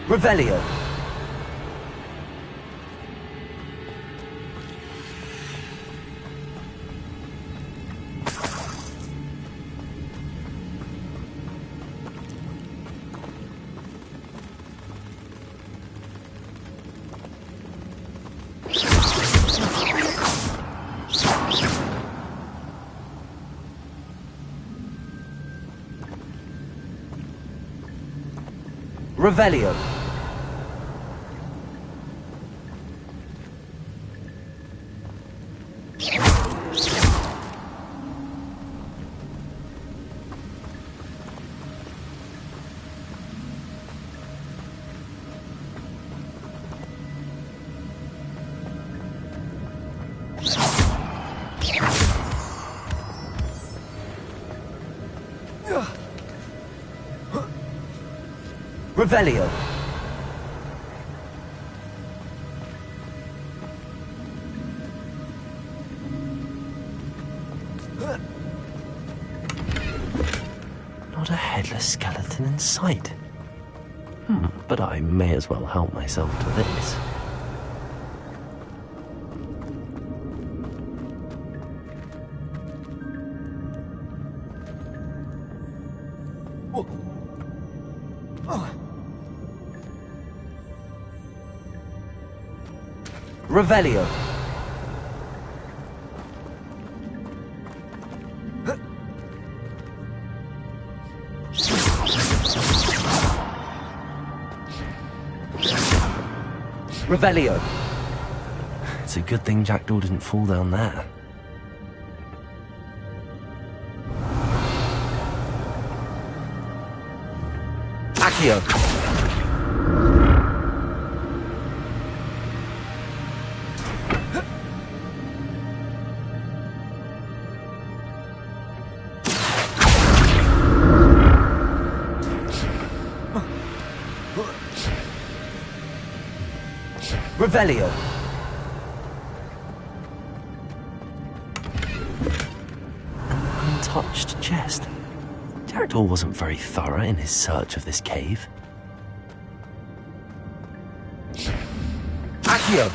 Revelio. Revelio. Revelio. Not a headless skeleton in sight. But I may as well help myself to this. Revelio. Revelio. It's a good thing Jackdaw didn't fall down there. Accio. Revelio. An untouched chest. Jackdaw wasn't very thorough in his search of this cave. Accio.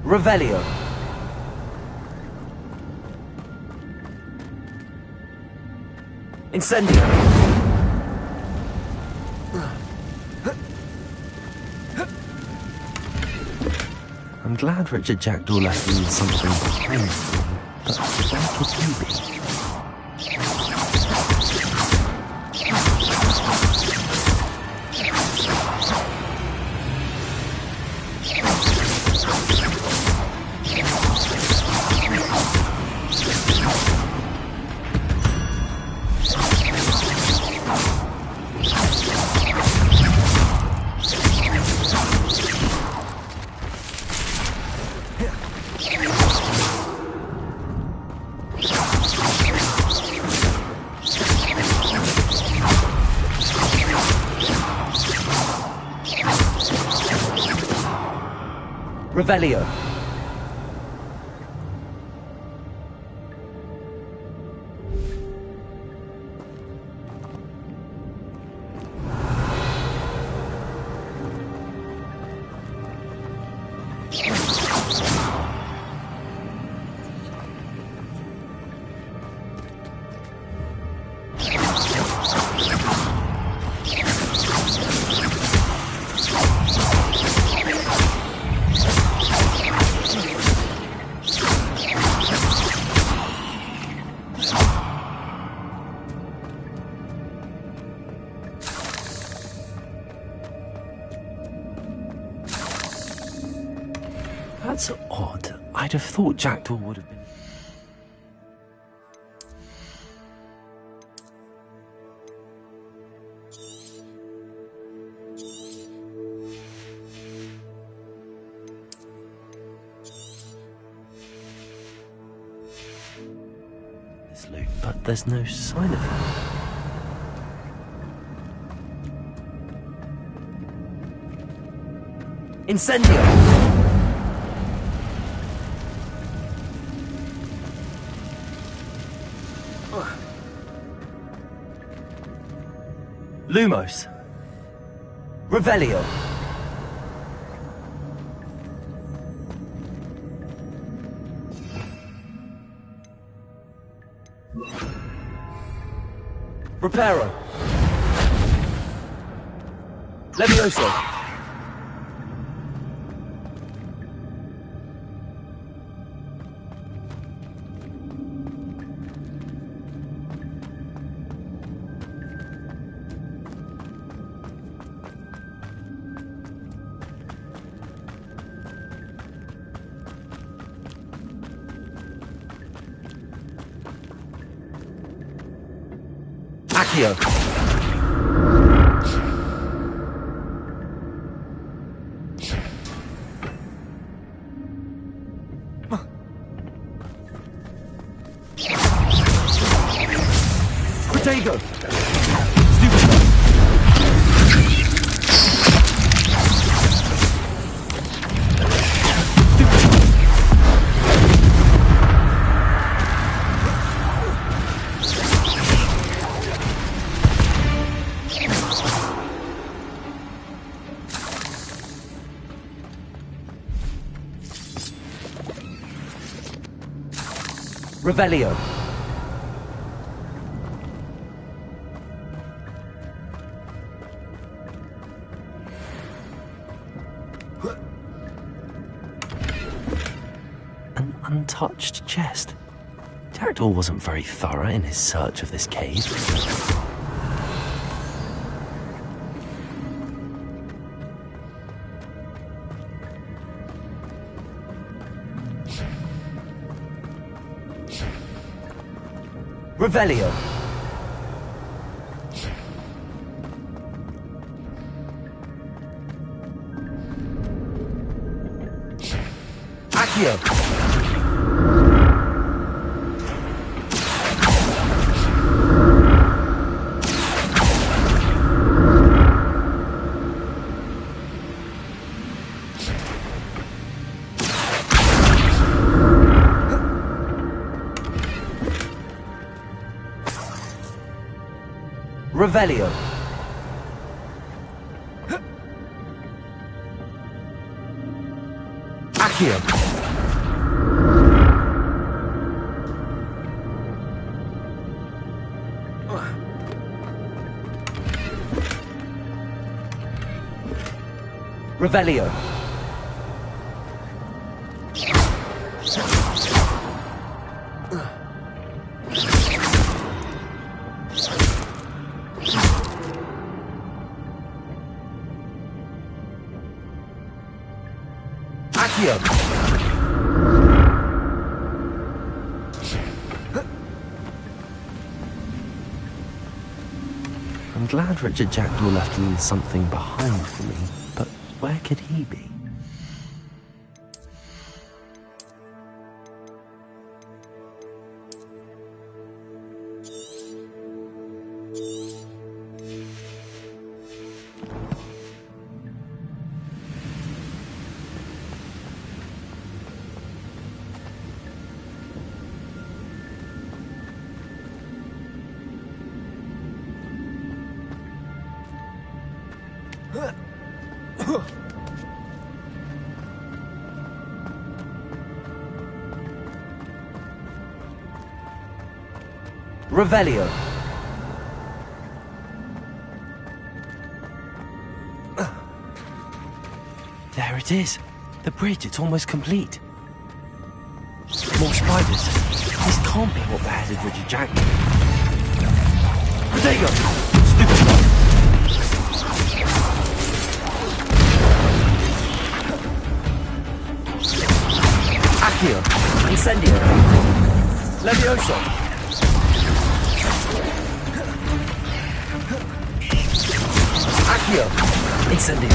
Revelio. Incendio. I'm glad Richard Jackdaw left me something behind him, but where could you be? Revelio. That's odd. I'd have thought Jackdaw would have been... this loot, but there's no sign of him. Incendio. Lumos. Revelio. Reparo. Levioso. Accio. Protego. Revelio. An untouched chest. Jackdaw wasn't very thorough in his search of this cave. Revelio. Accio. Revelio. Accio. Revelio. Accio. I'm glad Richard Jackdaw left a little something behind for me, but where could he be? Revelio. There it is. The bridge, it's almost complete. More spiders. This can't be what beheaded Richard Jackdaw. Protego. Stupid one. Accio. Incendio. Levioso. Accio. Incendio.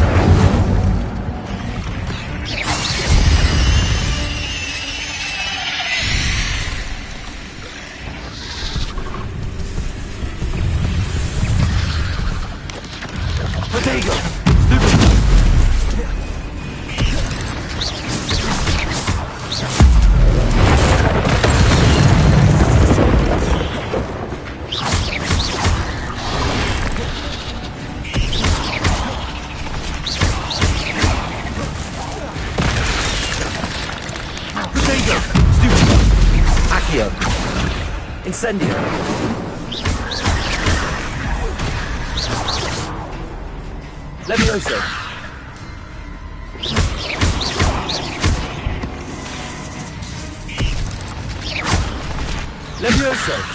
Protego. Incendio. Levioso. Levioso.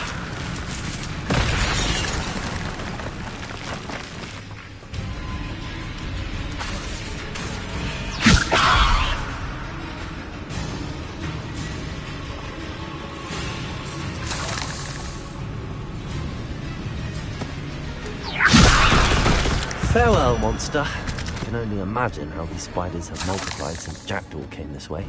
Farewell, monster. I can only imagine how these spiders have multiplied since Jackdaw came this way.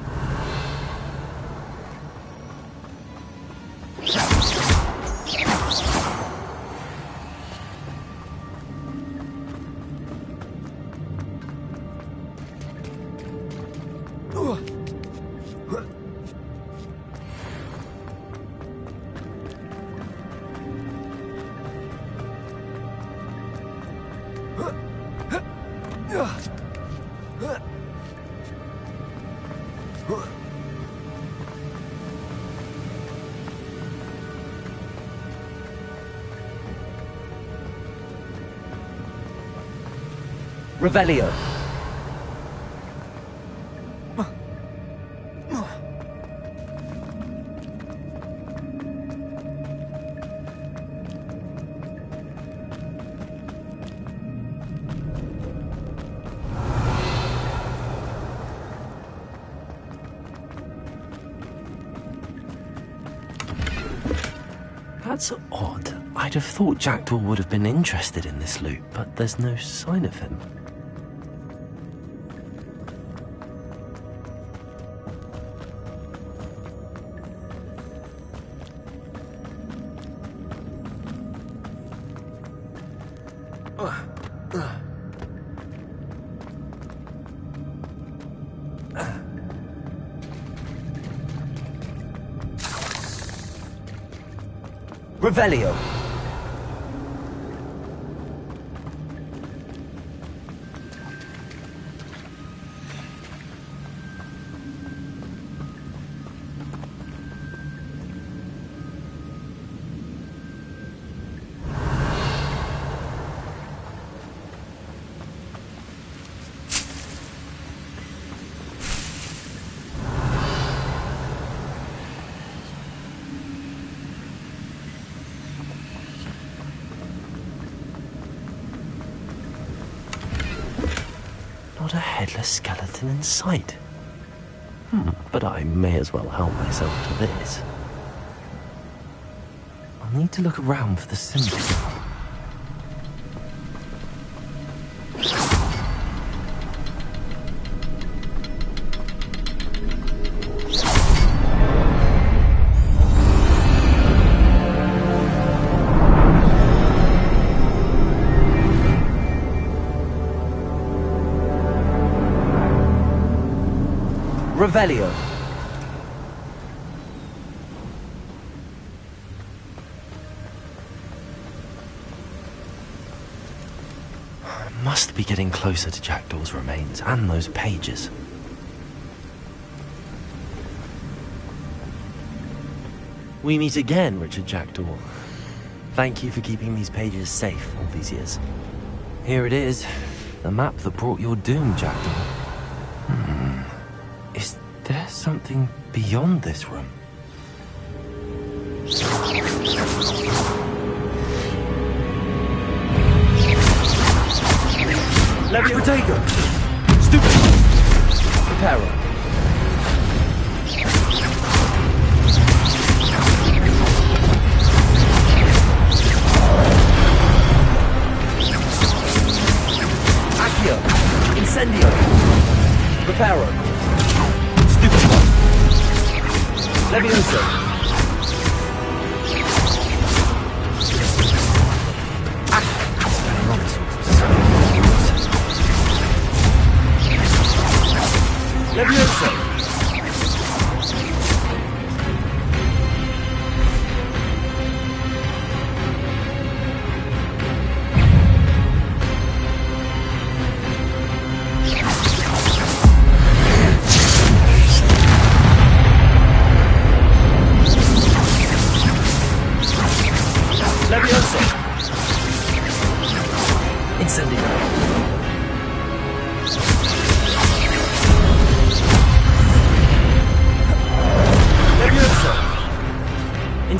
Revelio. That's odd. I'd have thought Jackdaw would have been interested in this loot, but there's no sign of him. Revelio. Not a headless skeleton in sight. But I may as well help myself to this. I'll need to look around for the symbol. Revelio. I must be getting closer to Jackdaw's remains and those pages. We meet again, Richard Jackdaw. Thank you for keeping these pages safe all these years. Here it is, the map that brought your doom, Jackdaw. Is there something beyond this room? Levio. Protego. Stupid. Preparo. Accio. Incendio. Preparo. Stupid. Levioso. Levioso.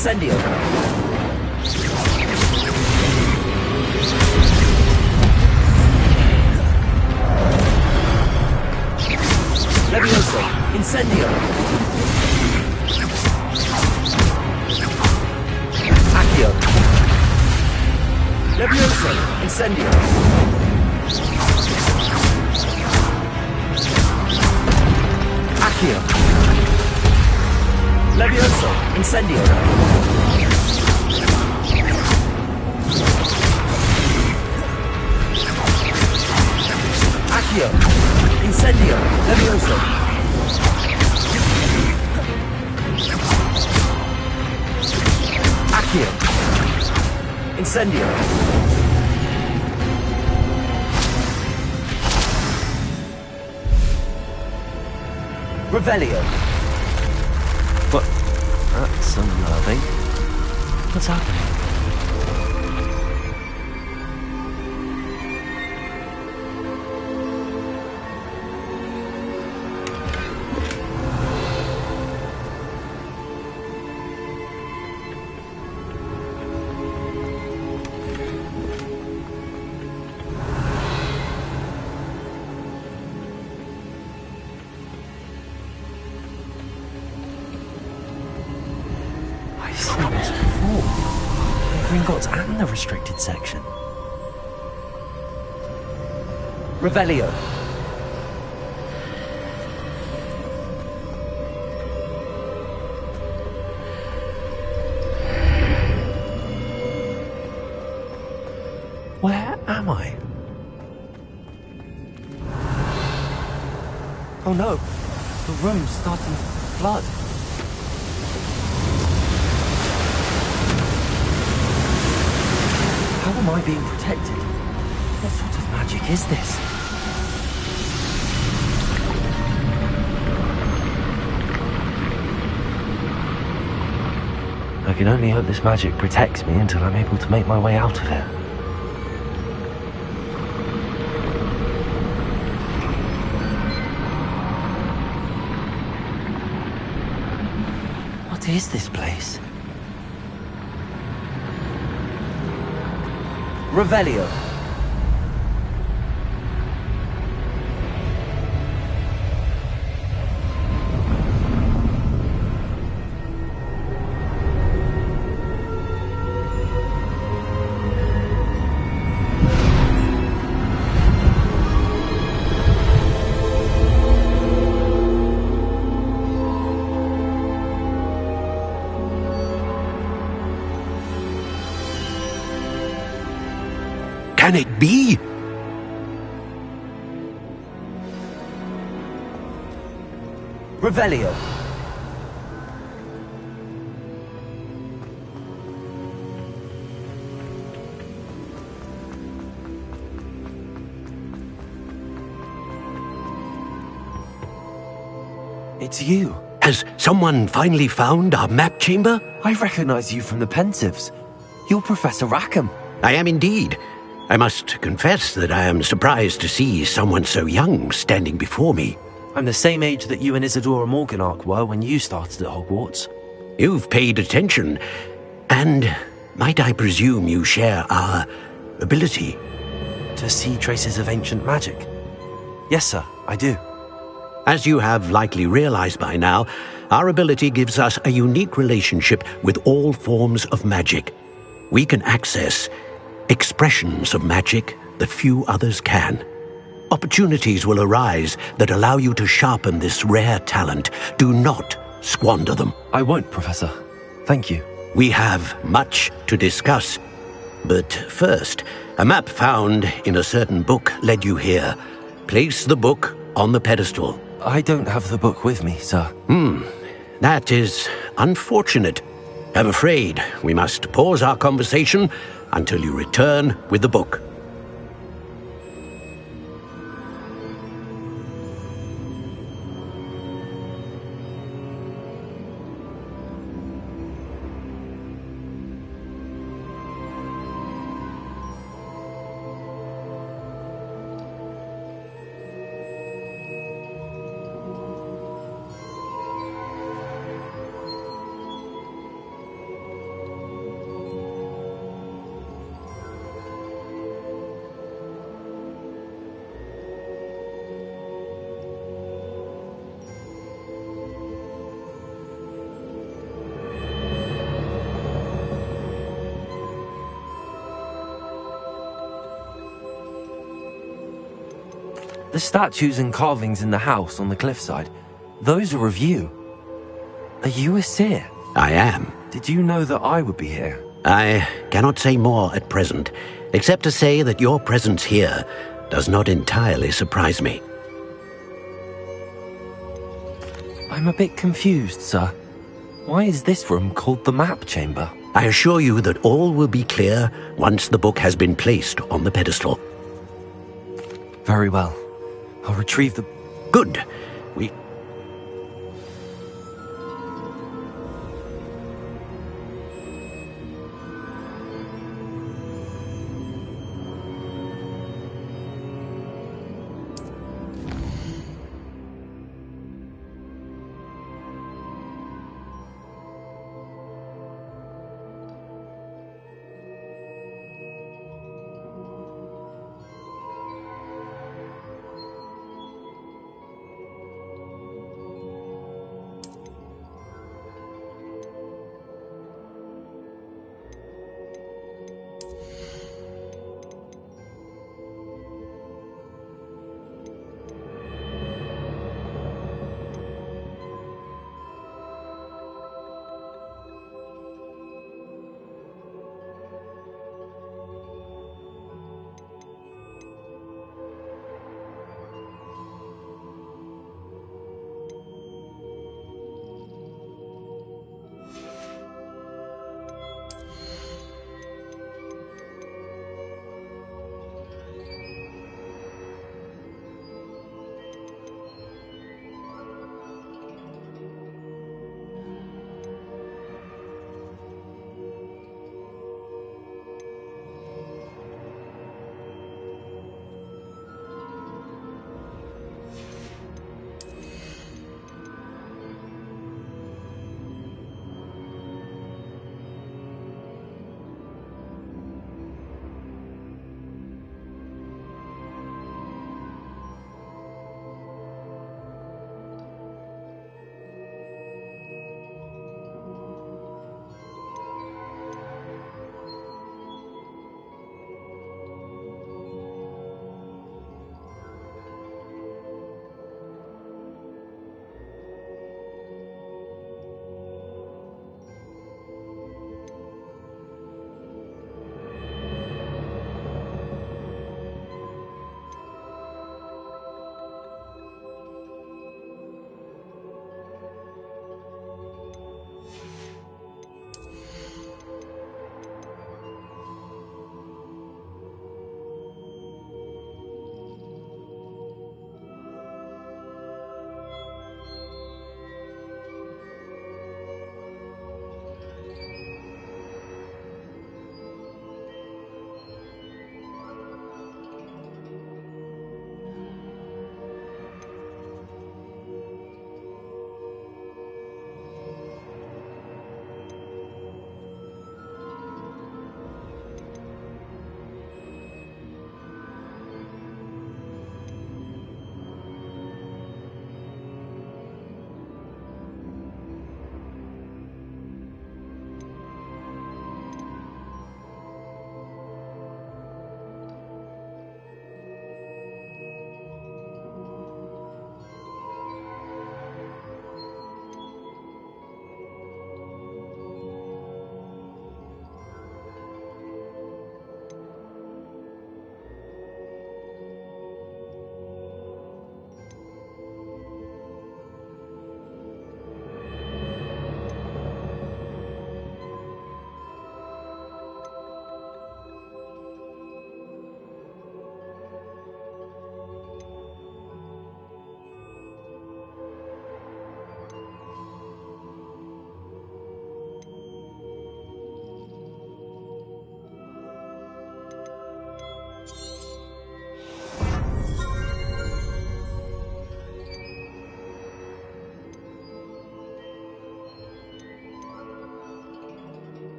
Incendio. Levioso. Incendio. Accio. Levioso. Incendio. Accio. Levioso. Incendio. Accio. Incendio. Levioso. Accio. Incendio. Revelio. What? That's unnerving. What's happening? I've seen this before. Gringotts and the restricted section. Revelio. Where am I? Oh no, the room's starting to flood. How am I being protected? What sort of magic is this? I can only hope this magic protects me until I'm able to make my way out of here. What is this place? Revelio. Can it be? Revelio. It's you. Has someone finally found our map chamber? I recognize you from the Pensieves. You're Professor Rackham. I am indeed. I must confess that I am surprised to see someone so young standing before me. I'm the same age that you and Isadora Morganach were when you started at Hogwarts. You've paid attention, and might I presume you share our ability? To see traces of ancient magic? Yes, sir, I do. As you have likely realized by now, our ability gives us a unique relationship with all forms of magic. We can access expressions of magic that few others can. Opportunities will arise that allow you to sharpen this rare talent. Do not squander them. I won't, Professor. Thank you. We have much to discuss. But first, a map found in a certain book led you here. Place the book on the pedestal. I don't have the book with me, sir. That is unfortunate. I'm afraid we must pause our conversation until you return with the book. The statues and carvings in the house on the cliffside, those are of you. Are you a seer? I am. Did you know that I would be here? I cannot say more at present, except to say that your presence here does not entirely surprise me. I'm a bit confused, sir. Why is this room called the map chamber? I assure you that all will be clear once the book has been placed on the pedestal. Very well. I'll retrieve the... Good. We...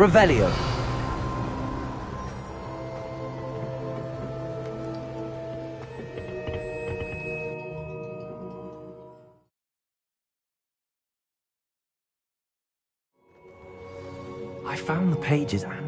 Revelio. I found the pages and...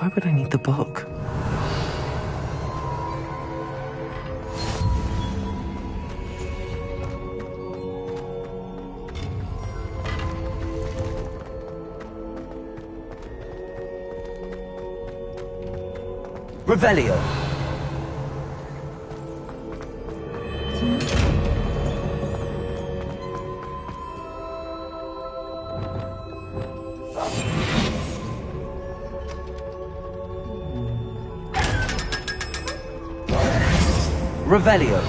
Why would I need the book? Revelio. Revelio.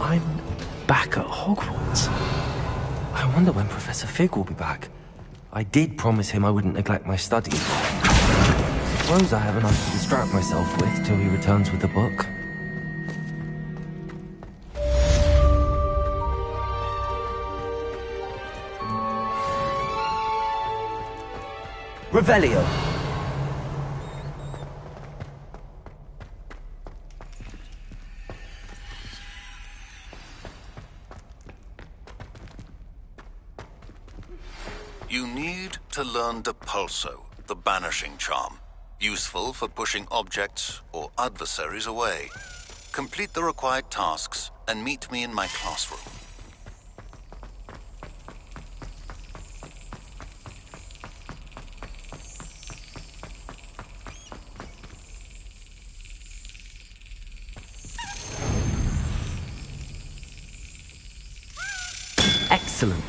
I'm back at Hogwarts. I wonder when Professor Fig will be back. I did promise him I wouldn't neglect my studies. Suppose I have enough to distract myself with till he returns with the book. Revelio. You need to learn Depulso, the banishing charm. Useful for pushing objects or adversaries away. Complete the required tasks and meet me in my classroom. Excellent.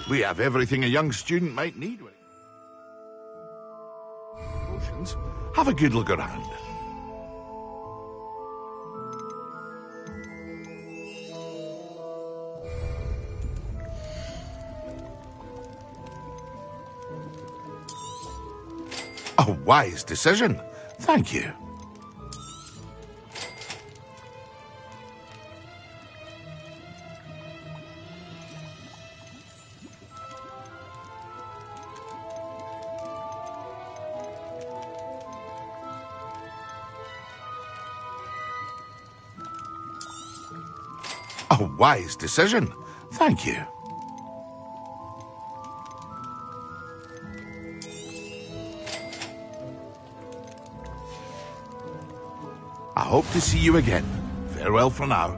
We have everything a young student might need. Potions. Have a good look around. A wise decision. Thank you. A wise decision. Thank you. I hope to see you again. Farewell for now.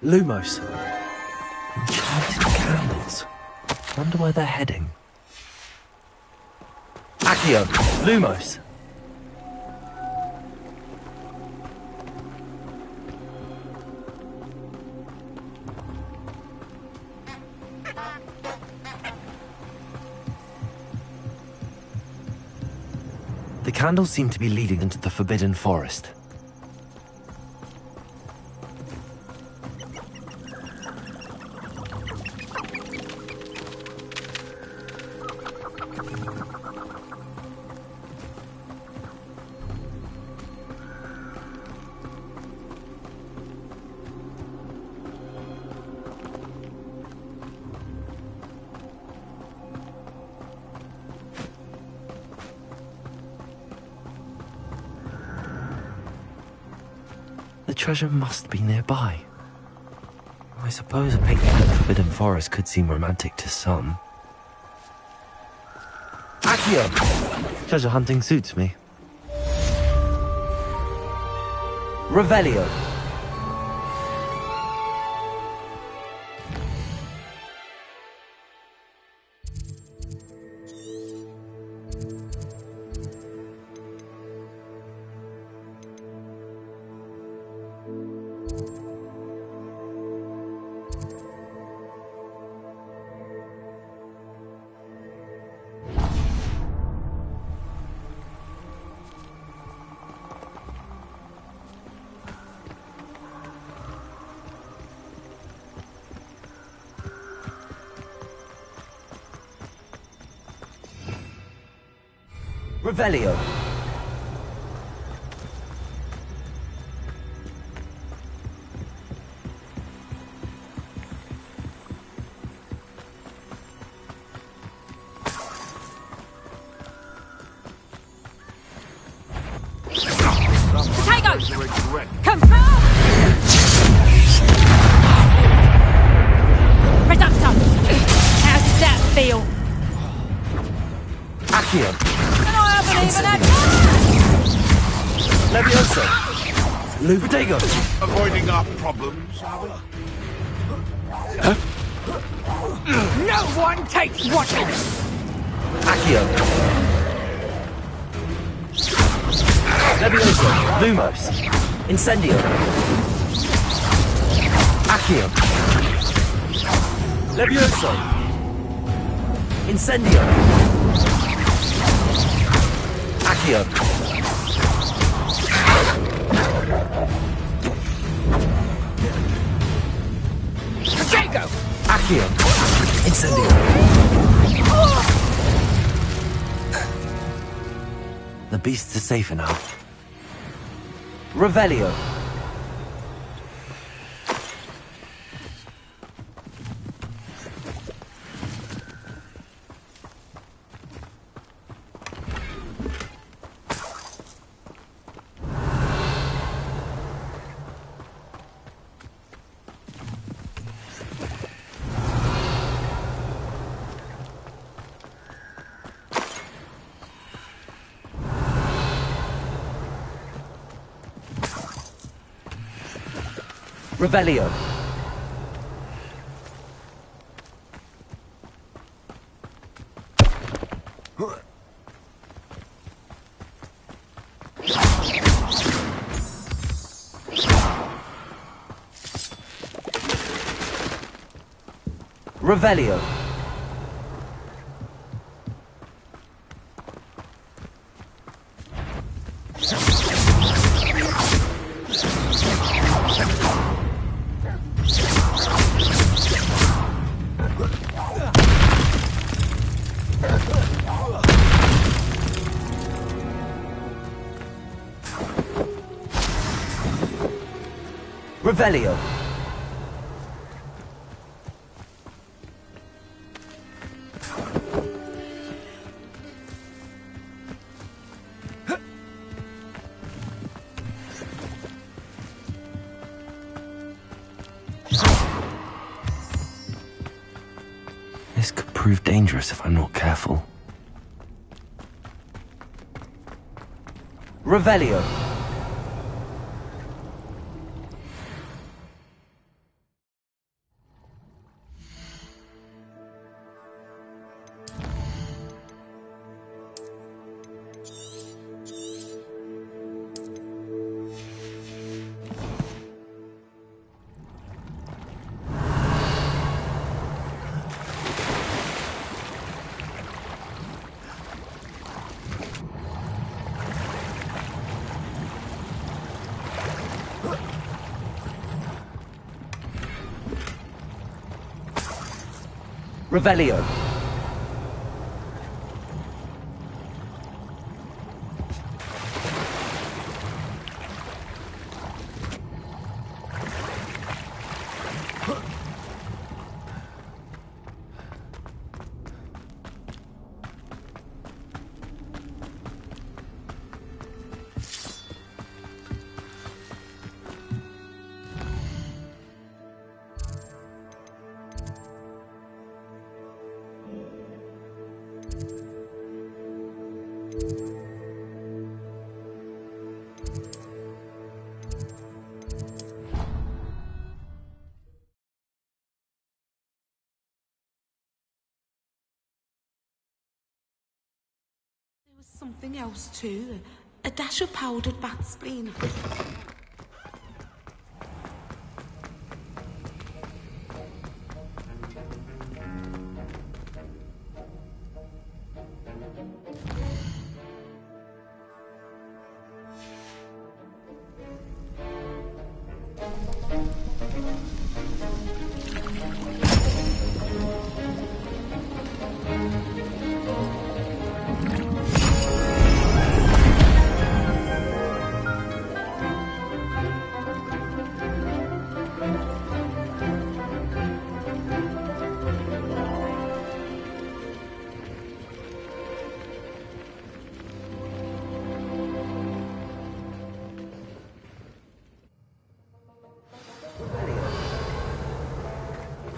Lumos. Enchanted candles. Wonder where they're heading. Accio. Lumos. The candles seem to be leading into the Forbidden Forest. The treasure must be nearby. I suppose a picnic at the Forbidden Forest could seem romantic to some. Accio! Treasure hunting suits me. Revelio. Revelio. Potatoes! Confirm! Reducto! How does that feel? Accio! And I haven't even had Levioso! Lubotego! Avoiding our problems, are we? No one takes water! Accio! Levioso! Lumos! Incendio! Accio! Levioso! Incendio! Accio! Potato! Accio! Incendio! The beasts are safe enough. Revelio. Revelio. Revelio. Revelio. This could prove dangerous if I'm not careful. Revelio. Revelio. There was something else too. A dash of powdered bat spleen.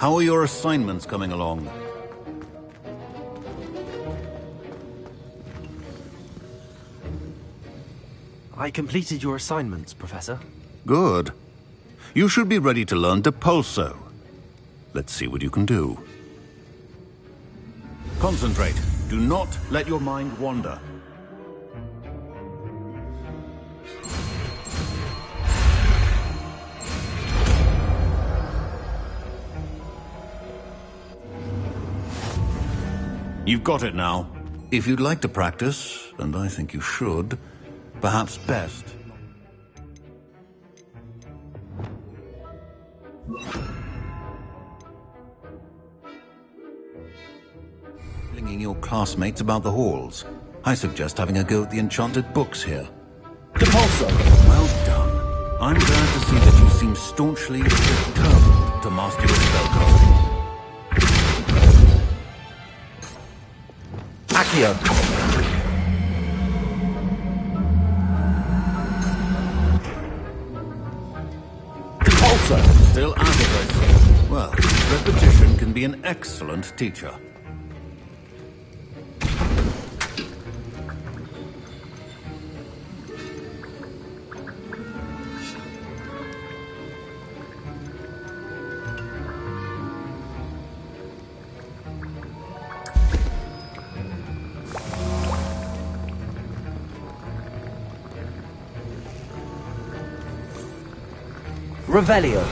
How are your assignments coming along? I completed your assignments, Professor. Good. You should be ready to learn Depulso. Let's see what you can do. Concentrate. Do not let your mind wander. You've got it now. If you'd like to practice, and I think you should, perhaps best. Flinging your classmates about the halls. I suggest having a go at the enchanted books here. Depulso. Well done. I'm glad to see that you seem staunchly determined to master your spellcasting. Accio. Depulso. Still out of it. Well, repetition can be an excellent teacher. Revelio.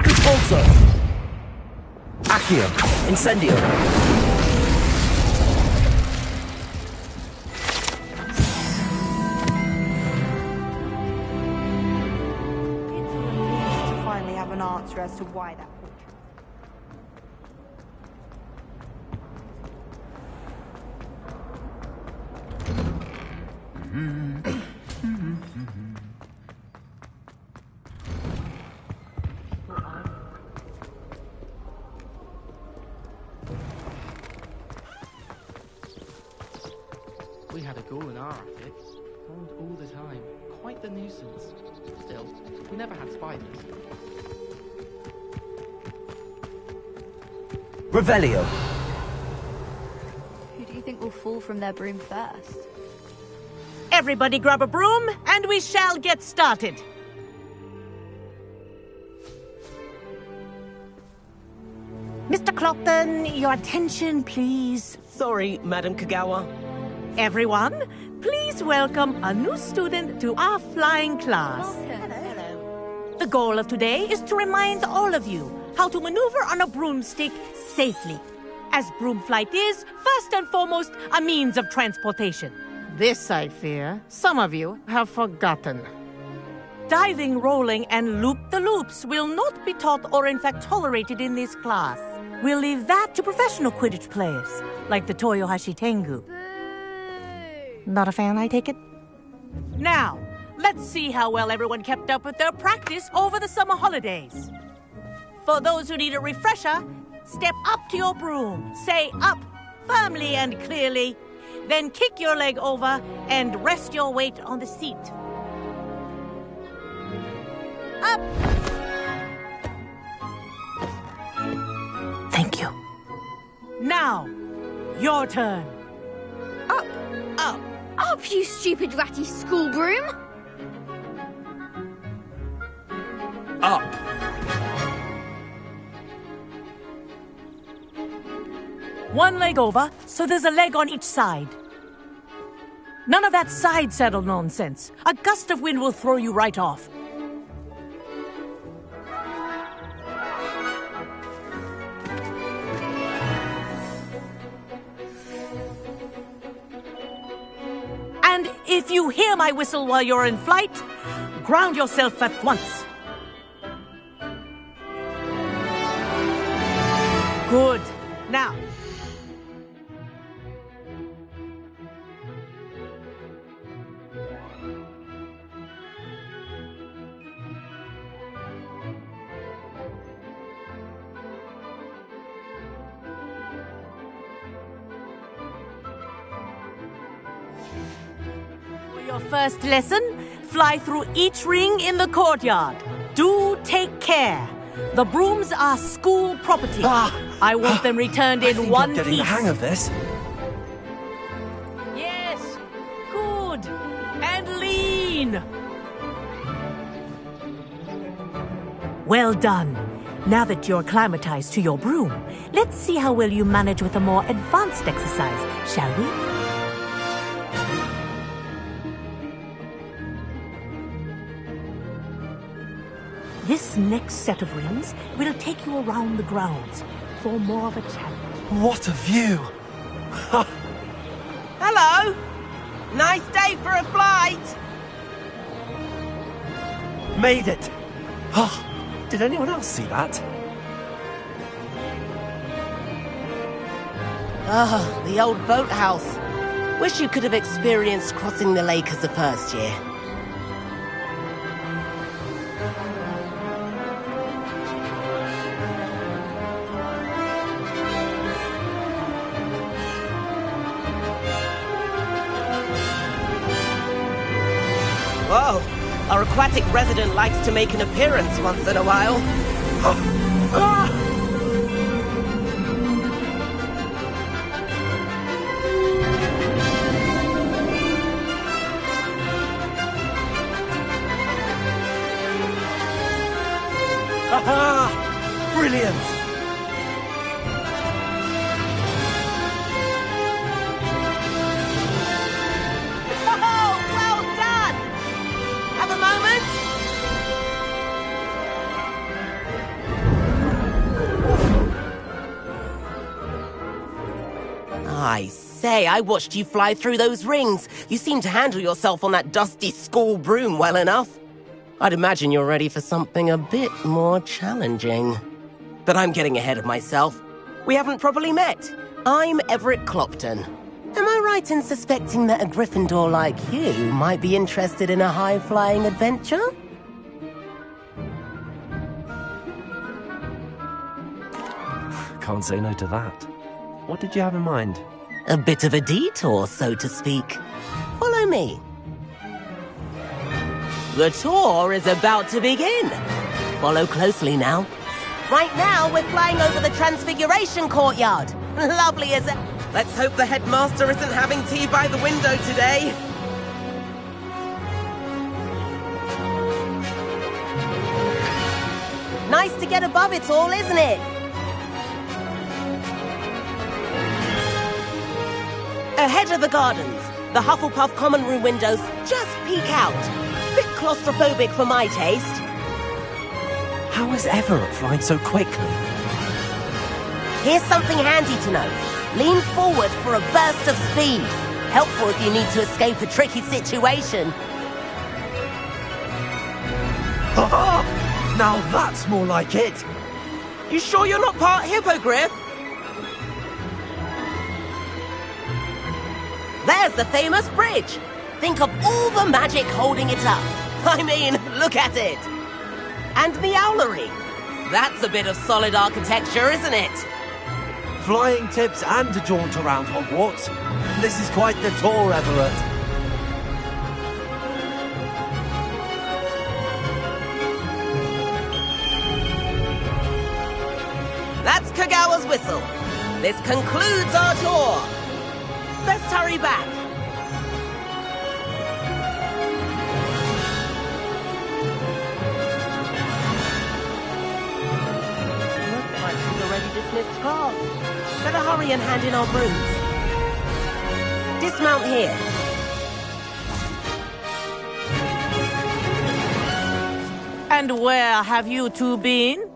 Depulso. Accio. Incendio. an answer as to why that portrait... We had a ghoul in our attic. Roamed all the time. Quite the nuisance. Still, we never had spiders. Revelio. Who do you think will fall from their broom first? Everybody grab a broom, and we shall get started. Mr. Clopton, your attention, please. Sorry, Madam Kagawa. Everyone, please welcome a new student to our flying class. Hello. The goal of today is to remind all of you how to maneuver on a broomstick safely, as broom flight is, first and foremost, a means of transportation. This, I fear, some of you have forgotten. Diving, rolling, and loop-the-loops will not be taught or in fact tolerated in this class. We'll leave that to professional Quidditch players, like the Toyohashi Tengu. Not a fan, I take it? Now, let's see how well everyone kept up with their practice over the summer holidays. For those who need a refresher, step up to your broom, say up firmly and clearly, then kick your leg over and rest your weight on the seat. Up! Thank you. Now, your turn. Up! Up! Up, you stupid ratty school broom! Up! One leg over, so there's a leg on each side. None of that side saddle nonsense. A gust of wind will throw you right off. And if you hear my whistle while you're in flight, ground yourself at once. Good. Now, for your first lesson, fly through each ring in the courtyard. Do take care. The brooms are school property. I want them returned in one I'm getting piece. the hang of this. Yes, good. And lean. Well done. Now that you're acclimatized to your broom, let's see how well you manage with a more advanced exercise, shall we? This next set of rings will take you around the grounds for more of a challenge. What a view! Hello! Nice day for a flight! Made it! Oh, did anyone else see that? Ah, the old boathouse. Wish you could have experienced crossing the lake as a first year. Whoa! Our aquatic resident likes to make an appearance once in a while. Aha! Brilliant! Oh, well done! Have a moment? I say, I watched you fly through those rings. You seem to handle yourself on that dusty school broom well enough. I'd imagine you're ready for something a bit more challenging. But I'm getting ahead of myself. We haven't properly met. I'm Everett Clopton. Am I right in suspecting that a Gryffindor like you might be interested in a high-flying adventure? Can't say no to that. What did you have in mind? A bit of a detour, so to speak. Follow me. The tour is about to begin. Follow closely now. Right now, we're flying over the Transfiguration Courtyard. Lovely as it. Let's hope the headmaster isn't having tea by the window today. Nice to get above it all, isn't it? Ahead of the gardens, the Hufflepuff common room windows just peek out. Bit claustrophobic for my taste. How is Everett flying so quickly? Here's something handy to know. Lean forward for a burst of speed. Helpful if you need to escape a tricky situation. Now that's more like it! You sure you're not part hippogriff? There's the famous bridge. Think of all the magic holding it up. I mean, look at it. And the owlery. That's a bit of solid architecture, isn't it? Flying tips and a jaunt around Hogwarts. This is quite the tour, Everett. That's Kagawa's whistle. This concludes our tour. Best hurry back. Looks like she's already dismissed class. Better hurry and hand in our brooms. Dismount here. And where have you two been?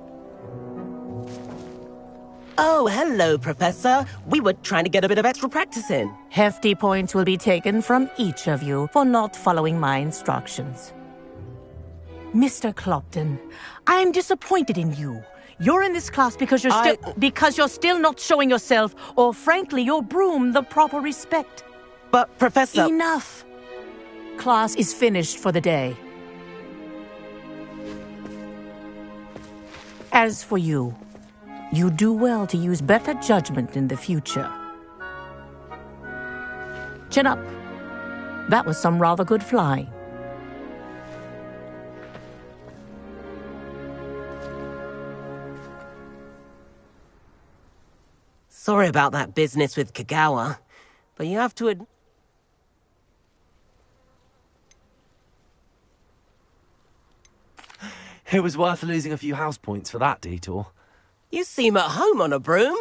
Oh, hello, Professor. We were trying to get a bit of extra practice in. Hefty points will be taken from each of you for not following my instructions. Mr. Clopton, I'm disappointed in you. You're in this class because you're still not showing yourself, or frankly, your broom, the proper respect. But, Professor... Enough. Class is finished for the day. As for you, you do well to use better judgment in the future. Chin up. That was some rather good flying. Sorry about that business with Kagawa, but you have to It was worth losing a few house points for that detour. You seem at home on a broom.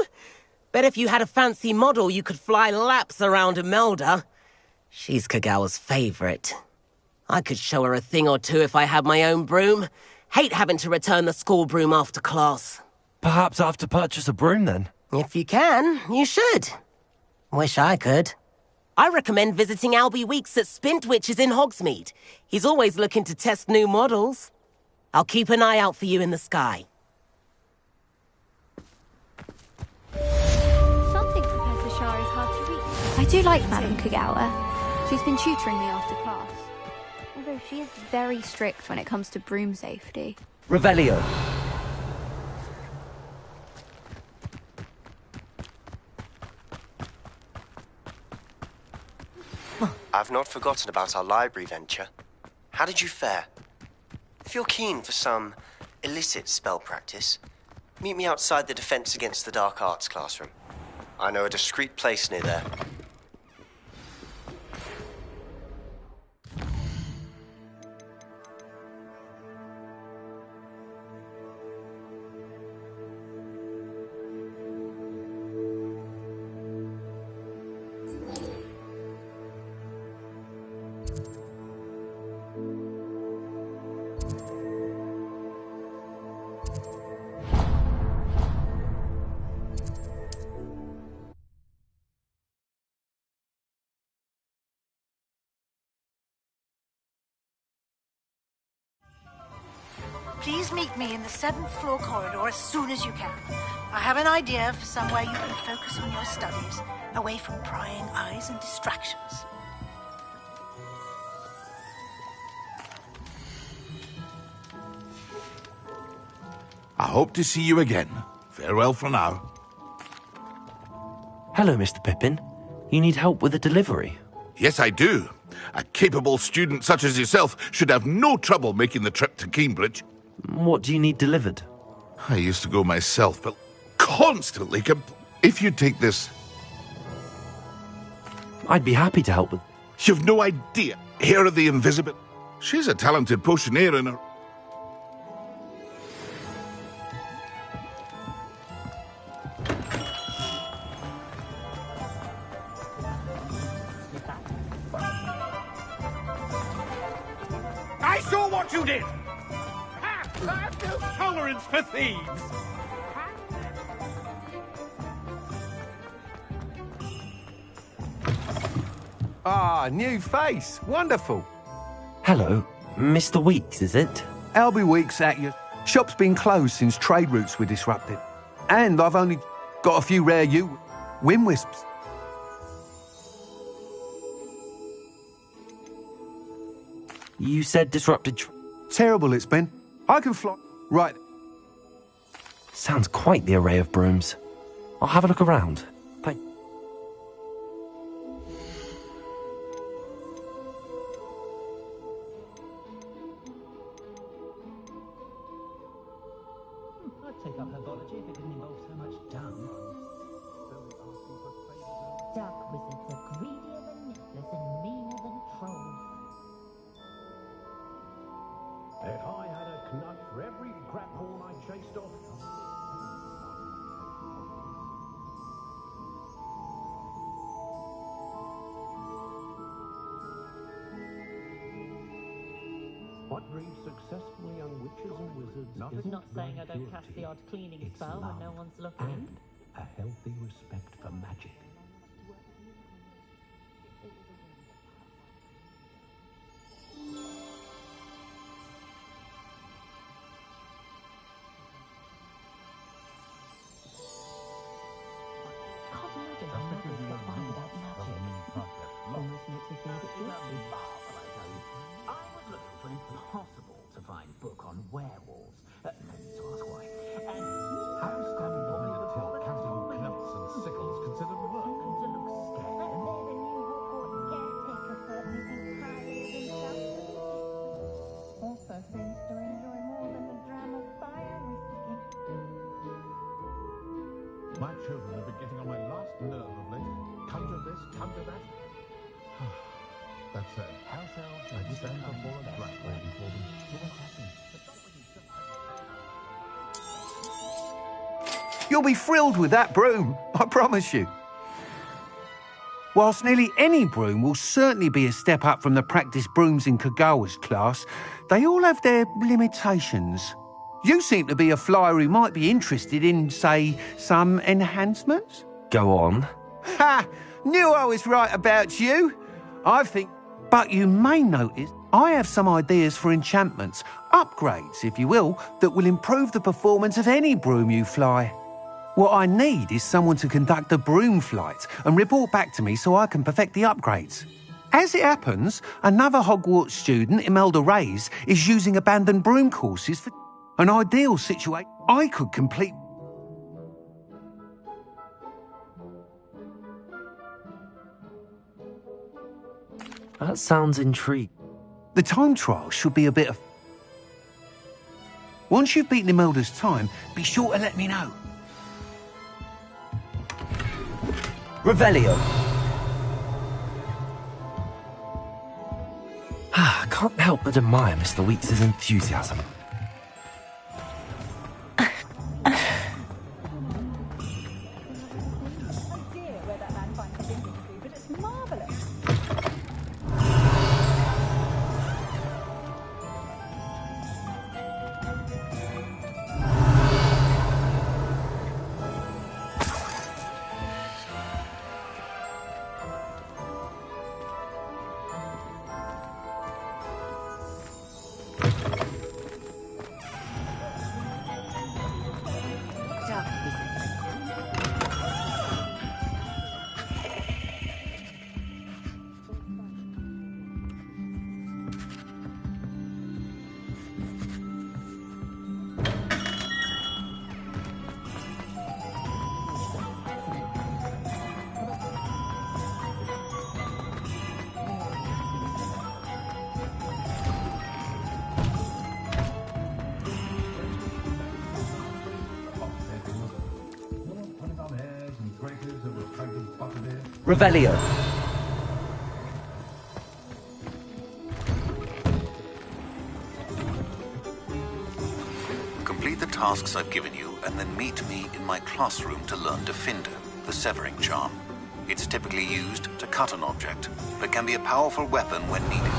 Bet if you had a fancy model, you could fly laps around Imelda. She's Kagawa's favorite. I could show her a thing or two if I had my own broom. Hate having to return the school broom after class. Perhaps I have to purchase a broom then. If you can, you should. Wish I could. I recommend visiting Albie Weeks at Spintwitches in Hogsmeade. He's always looking to test new models. I'll keep an eye out for you in the sky. Something Professor Shah is hard to reach. I do like Madame Kagawa. She's been tutoring me after class. Although she is very strict when it comes to broom safety. Revelio. I've not forgotten about our library venture. How did you fare? If you're keen for some illicit spell practice, meet me outside the Defense Against the Dark Arts classroom. I know a discreet place near there. Please meet me in the 7th floor corridor as soon as you can. I have an idea for somewhere you can focus on your studies, away from prying eyes and distractions. I hope to see you again. Farewell for now. Hello, Mr. Pippin. You need help with a delivery? Yes, I do. A capable student such as yourself should have no trouble making the trip to Cambridge. What do you need delivered? I used to go myself, but constantly If you take this... I'd be happy to help with... You've no idea. Hair of the Invisible. She's a talented potioneer in her... I saw what you did! I've no tolerance for thieves! Ah, new face. Wonderful. Hello, Mr. Weeks, is it? Albie Weeks at you. Shop's been closed since trade routes were disrupted. And I've only got a few rare wind wisps. You said disrupted... Terrible it's been. I can fly... Right. Sounds quite the array of brooms. I'll have a look around. Thank... I'd take up herbology if it didn't involve so much dung. Dark wizards are greedier than nifflers and meaner than trolls. If I had a knut for every grabhorn I chased off... What breeds successful young witches and wizards is Not saying I don't cast the odd cleaning spell when no one's looking. and a healthy respect for magic. I was looking for impossible to find book on werewolves. No need to ask why. And How standing behind a till counting knuts and sickles considered work? to look scared. The new Hogwarts caretaker certainly thinks highly of himself. Also seems to enjoy more than a dram of fire whiskey. My children have been getting on my last nerve of late. Come to this, come to that. That's it. House elves I stand before a black waiting for them. You'll be thrilled with that broom, I promise you. Whilst nearly any broom will certainly be a step up from the practice brooms in Kagawa's class, they all have their limitations. You seem to be a flyer who might be interested in, say, some enhancements? Go on. Ha! Knew I was right about you. I think... But you may notice I have some ideas for enchantments, upgrades, if you will, that will improve the performance of any broom you fly. What I need is someone to conduct a broom flight and report back to me so I can perfect the upgrades. As it happens, another Hogwarts student, Imelda Reyes, is using abandoned broom courses for an ideal situation I could complete. That sounds intriguing. The time trial should be a bit of... Once you've beaten Imelda's time, be sure to let me know. Revelio. Can't help but admire Mr. Weeks' enthusiasm. Revelio. Complete the tasks I've given you, and then meet me in my classroom to learn Defindo, the severing charm. It's typically used to cut an object, but can be a powerful weapon when needed.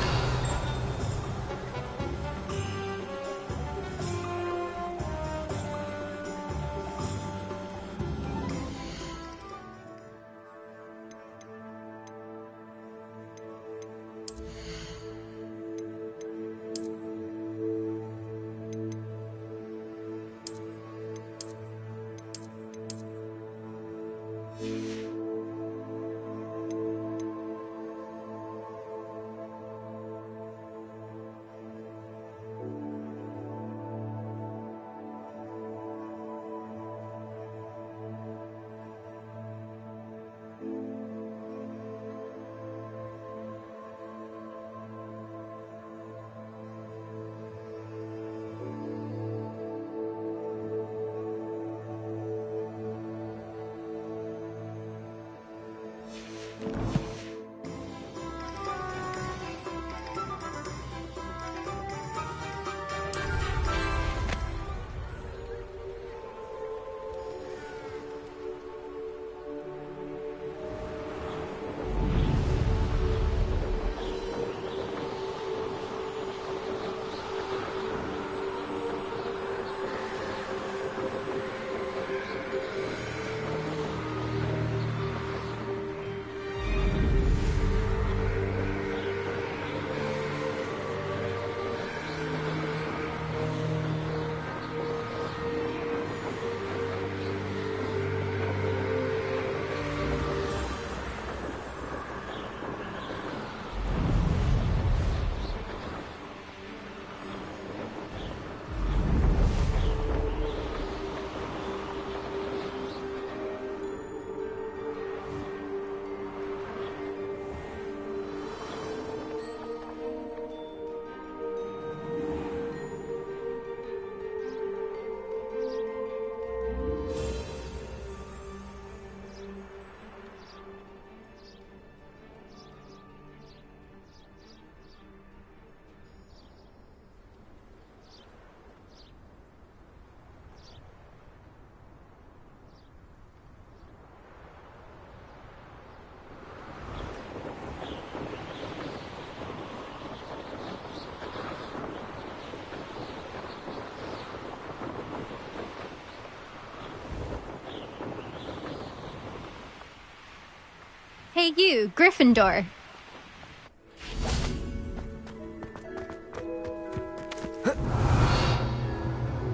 Hey you, Gryffindor.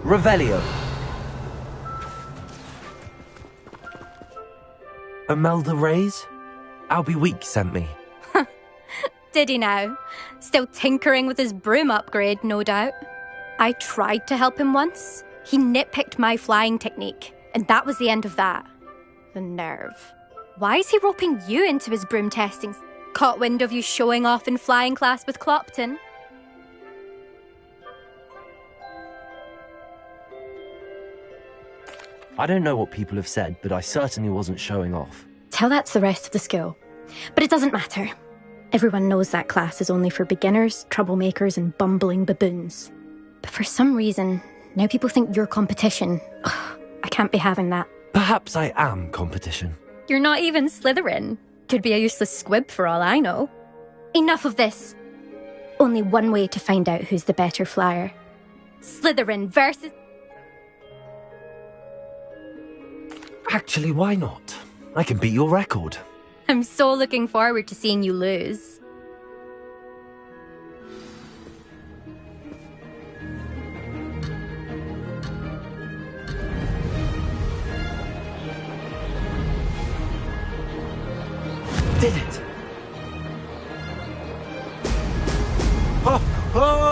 Revelio. Imelda Reyes? Albie Week sent me. Did he now? Still tinkering with his broom upgrade, no doubt. I tried to help him once. He nitpicked my flying technique, and that was the end of that. The nerve. Why is he roping you into his broom testings? Caught wind of you showing off in flying class with Clopton? I don't know what people have said, but I certainly wasn't showing off. Tell that to the rest of the school. But it doesn't matter. Everyone knows that class is only for beginners, troublemakers, and bumbling baboons. But for some reason, now people think you're competition. Ugh, I can't be having that. Perhaps I am competition. You're not even Slytherin. Could be a useless squib for all I know. Enough of this. Only one way to find out who's the better flyer. Slytherin versus... Actually, why not? I can beat your record. I'm so looking forward to seeing you lose. Did it! Oh! Oh!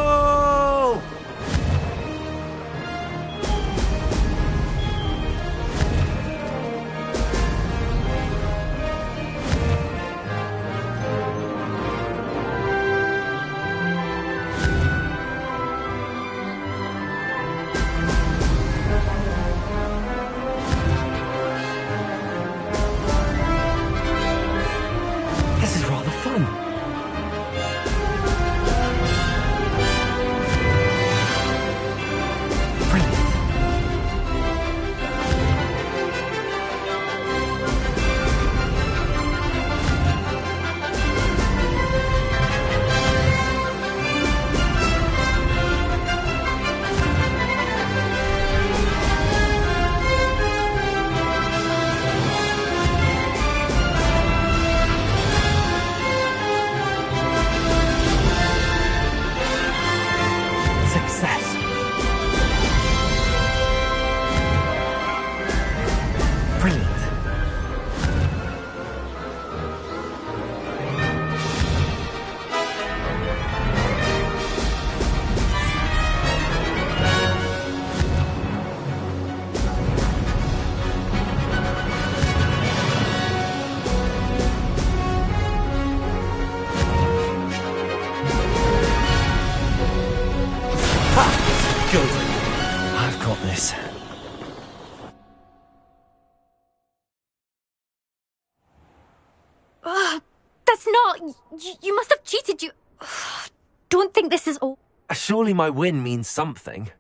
Good. I've got this. That's not... You must have cheated, you... Don't think this is all... Surely my win means something.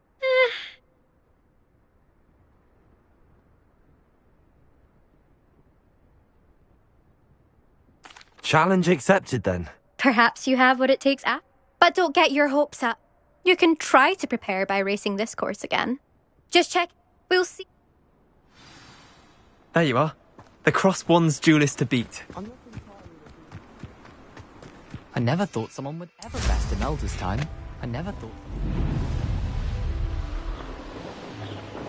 Challenge accepted, then. Perhaps you have what it takes, but don't get your hopes up. You can try to prepare by racing this course again. Just check. We'll see. There you are. The cross-wands duelist to beat. I never thought someone would ever best Imelda's time. I never thought...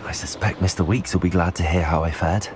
I suspect Mr. Weeks will be glad to hear how I fared.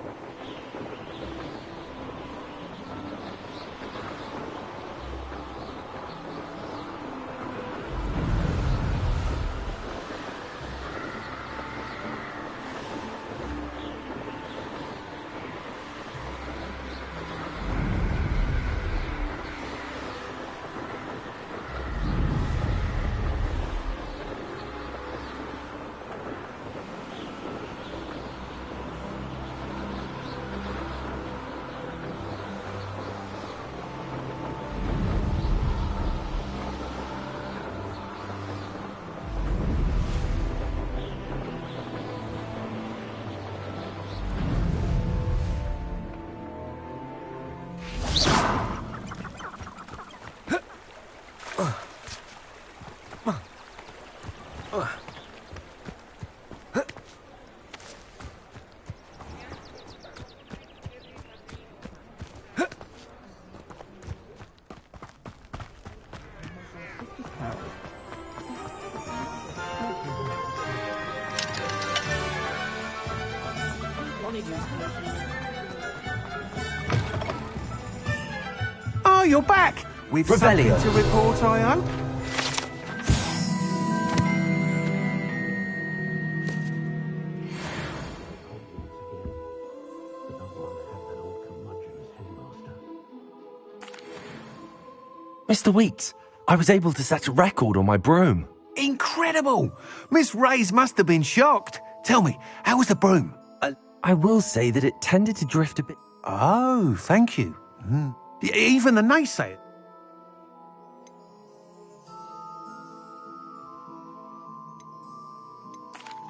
Oh, you're back! With something Revelio. to report, I hope? Mr. Weeks, I was able to set a record on my broom. Incredible! Miss Reyes must have been shocked. Tell me, how was the broom? I will say that it tended to drift a bit... Oh, thank you. Even the naysayers.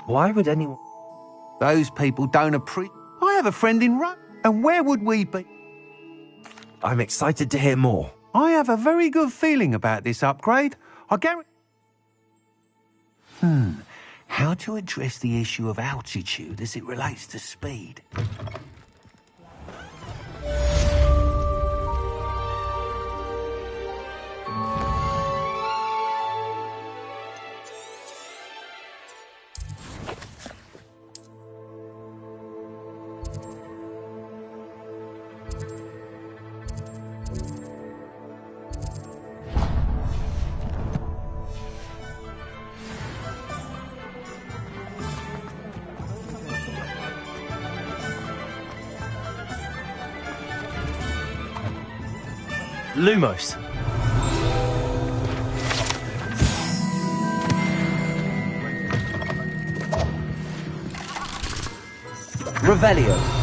Why would anyone... Those people don't appreciate... I have a friend in Rome, and where would we be? I'm excited to hear more. I have a very good feeling about this upgrade. I guarantee... How to address the issue of altitude as it relates to speed? Lumos. Revelio.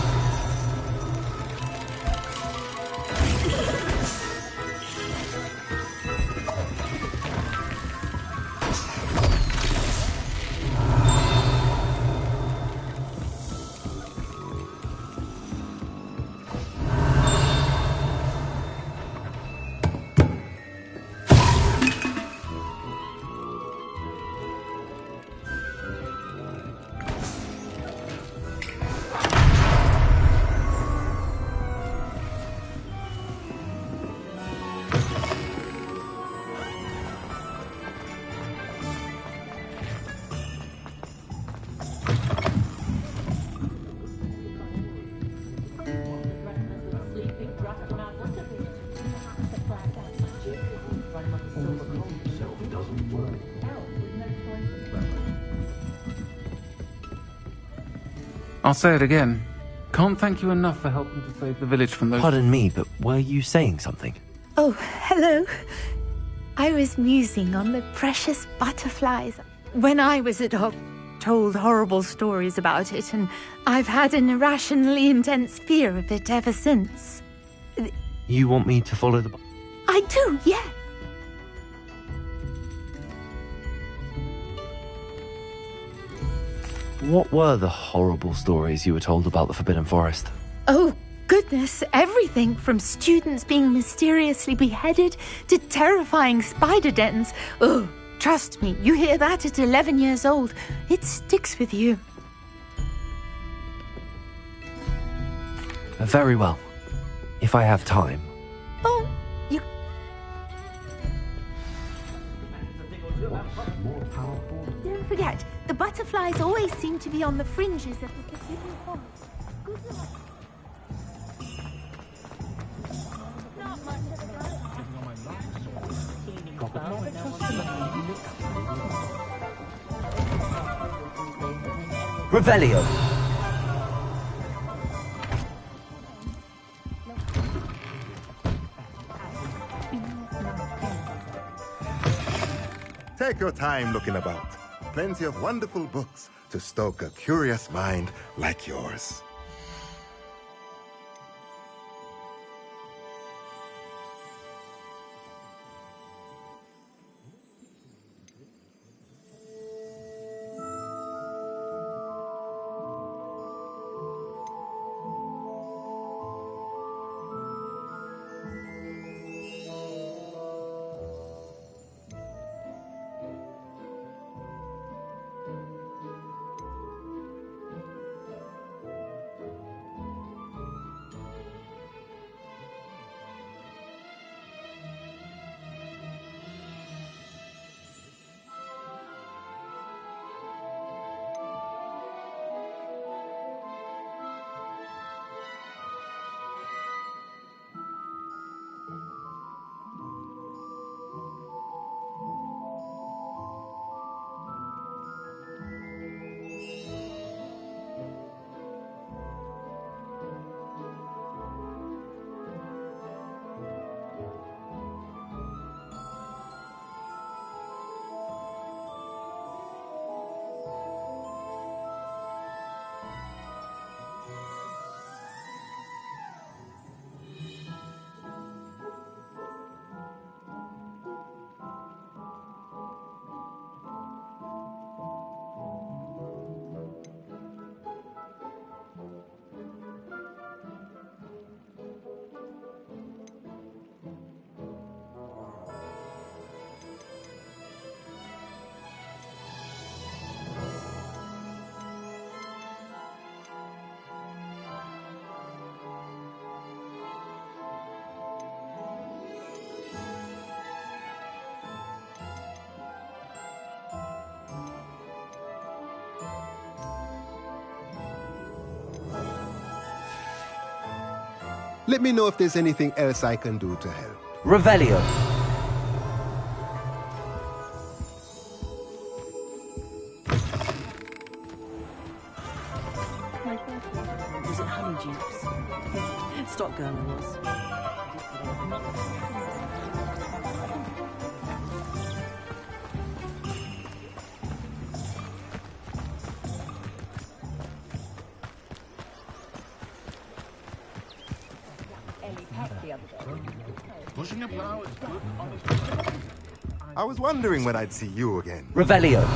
I'll say it again. Can't thank you enough for helping to save the village from those... Pardon me, but were you saying something? Oh, hello. I was musing on the precious butterflies. when I was a dog, told horrible stories about it, and I've had an irrationally intense fear of it ever since. You want me to follow the... I do, yeah. What were the horrible stories you were told about the Forbidden Forest? Oh, goodness, everything from students being mysteriously beheaded to terrifying spider dens. Oh, trust me, you hear that at 11 years old, it sticks with you. Very well. If I have time. Oh, you... Don't forget, the butterflies always seem to be on the fringes of the Forbidden Forest. Good luck. Revelio. Take your time looking about. Plenty of wonderful books to stoke a curious mind like yours. Let me know if there's anything else I can do to help. Revelio. Was it Honeydukes? Stock girl it was. Pushing a plow is good, honest. I was wondering when I'd see you again. Revelio.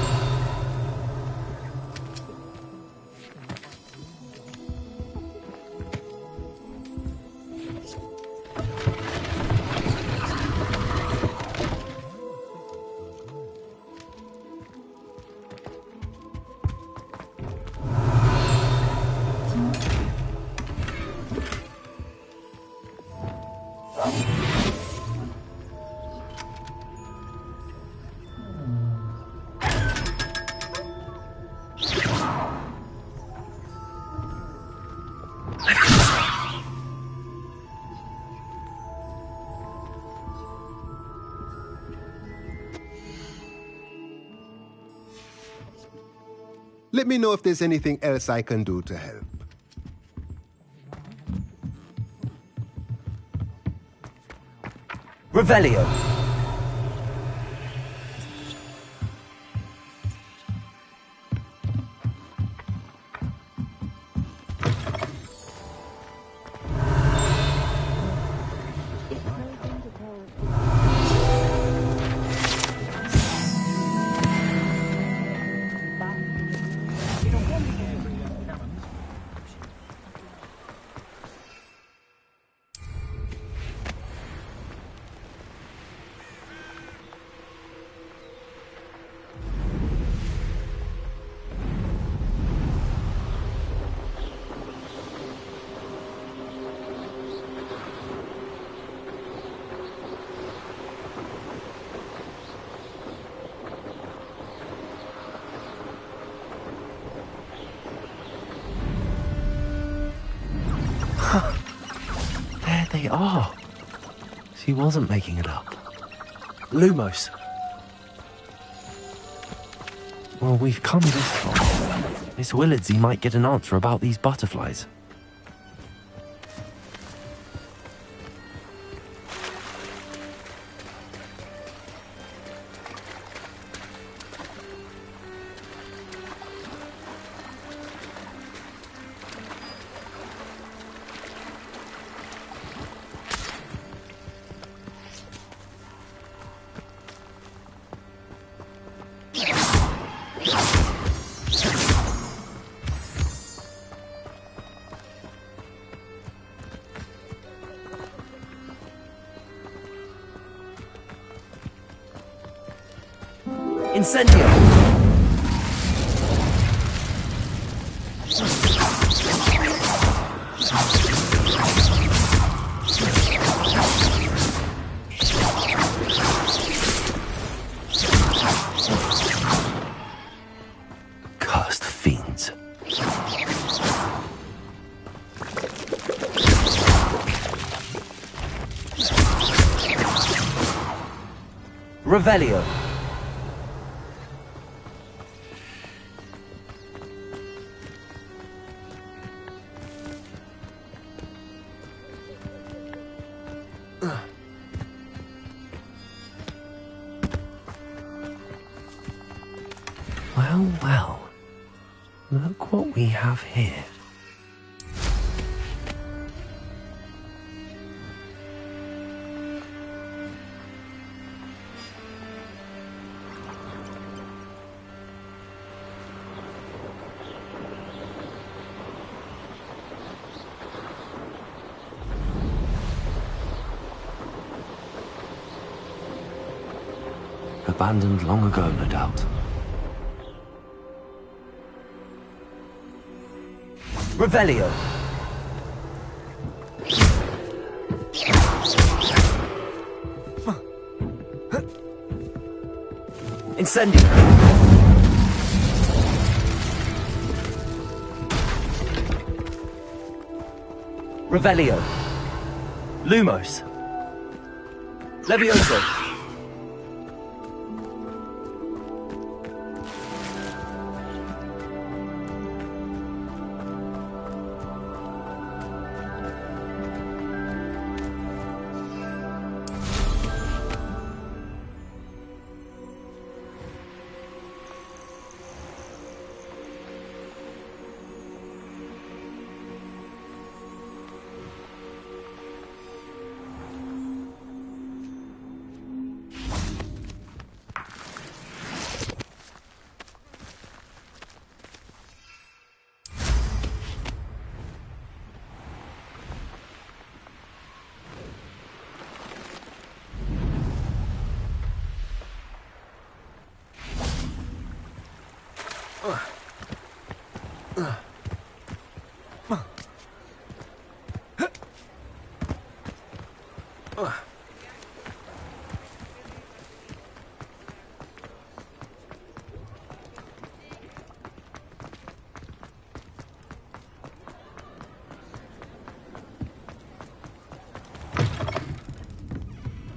Let me know if there's anything else I can do to help. Revelio. they are. She wasn't making it up. Lumos. Well, we've come this far. Miss Willardsey might get an answer about these butterflies. Incendio! Cursed fiends. Revelio. Well, well. Look what we have here. Abandoned long ago, no doubt. Revelio. Incendio. Revelio. Lumos. Levioso.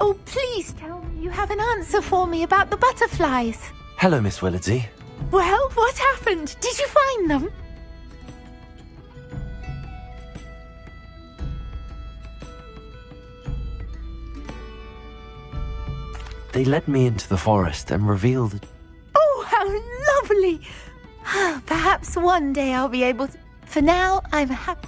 Oh, please tell me you have an answer for me about the butterflies. Hello, Miss Willardsey. Well, what happened? Did you find them? They led me into the forest and revealed... Oh, how lovely! Perhaps one day I'll be able to... For now, I'm happy.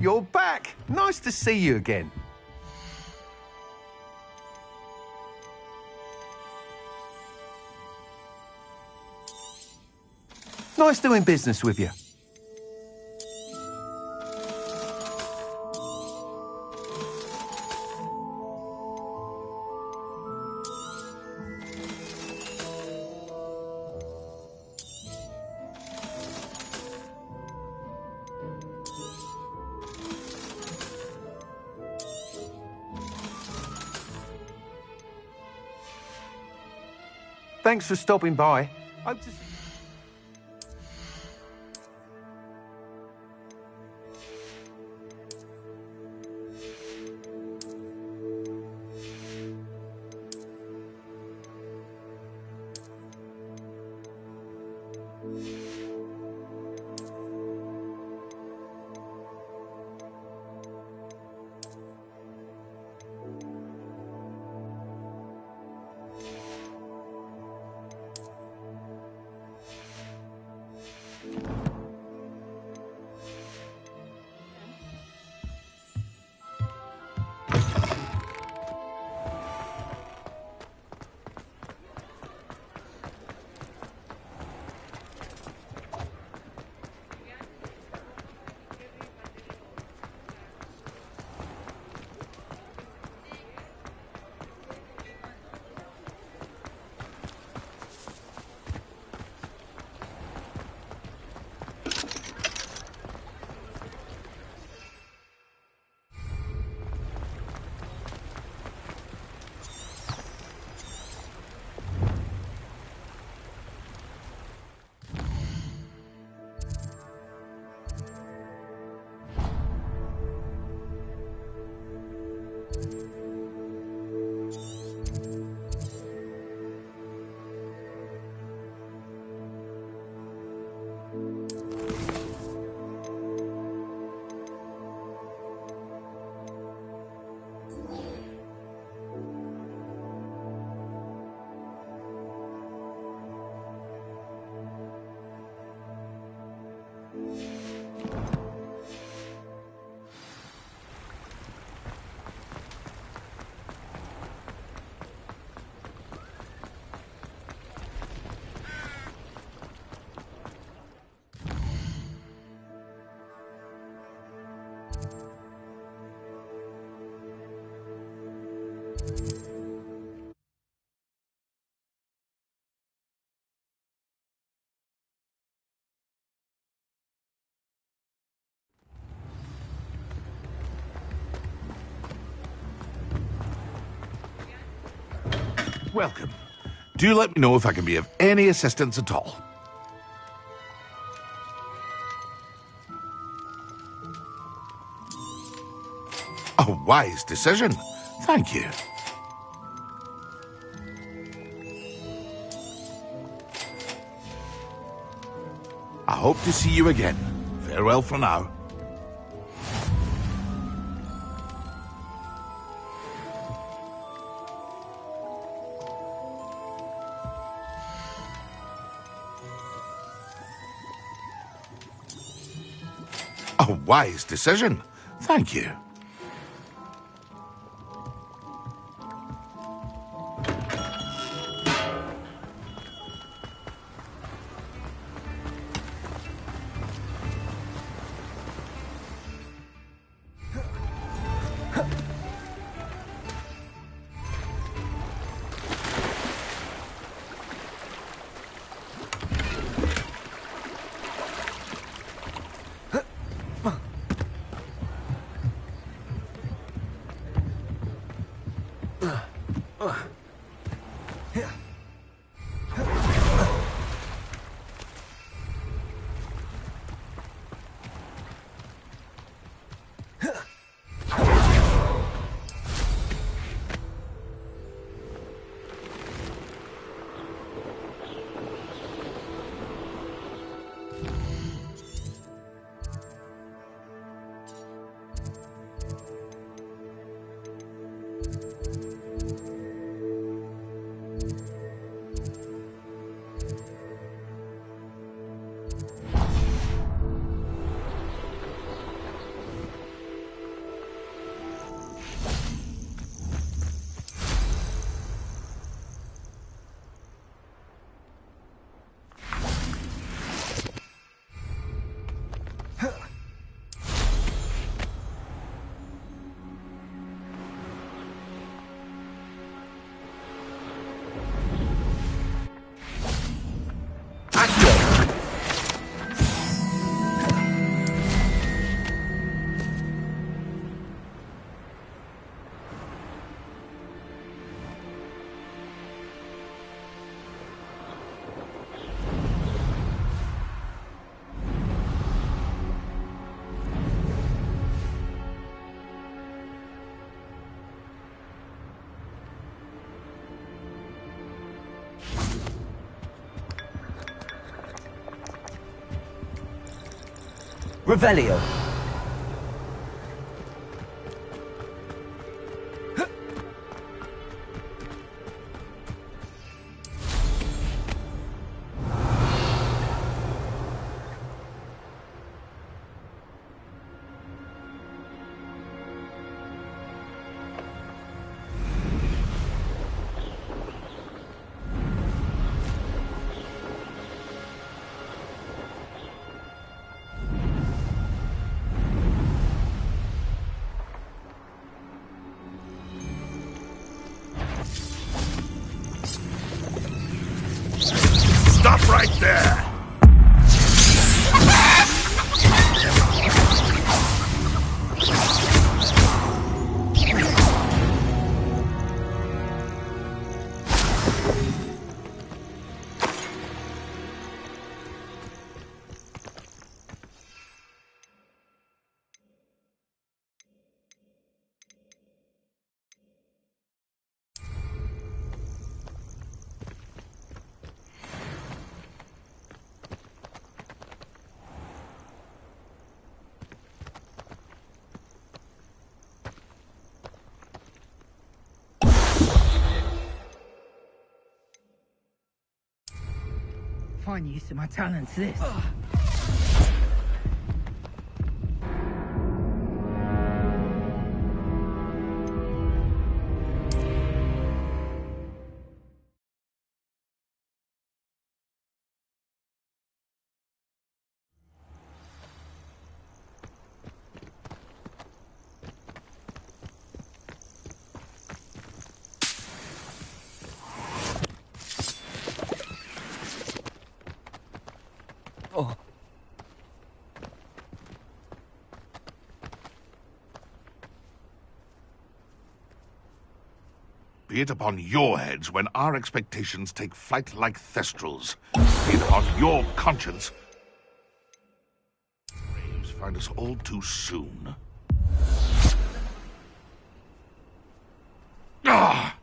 You're back. Nice to see you again. Nice doing business with you. Thanks for stopping by. Hope to see Welcome. Do let me know if I can be of any assistance at all. A wise decision. Thank you. I hope to see you again. Farewell for now. A wise decision. Thank you. Revelio. Stop right there! Fine use of my talents, this. Oh. Be it upon your heads when our expectations take flight like thestrals. Be it upon your conscience. Graves find us all too soon. Ah!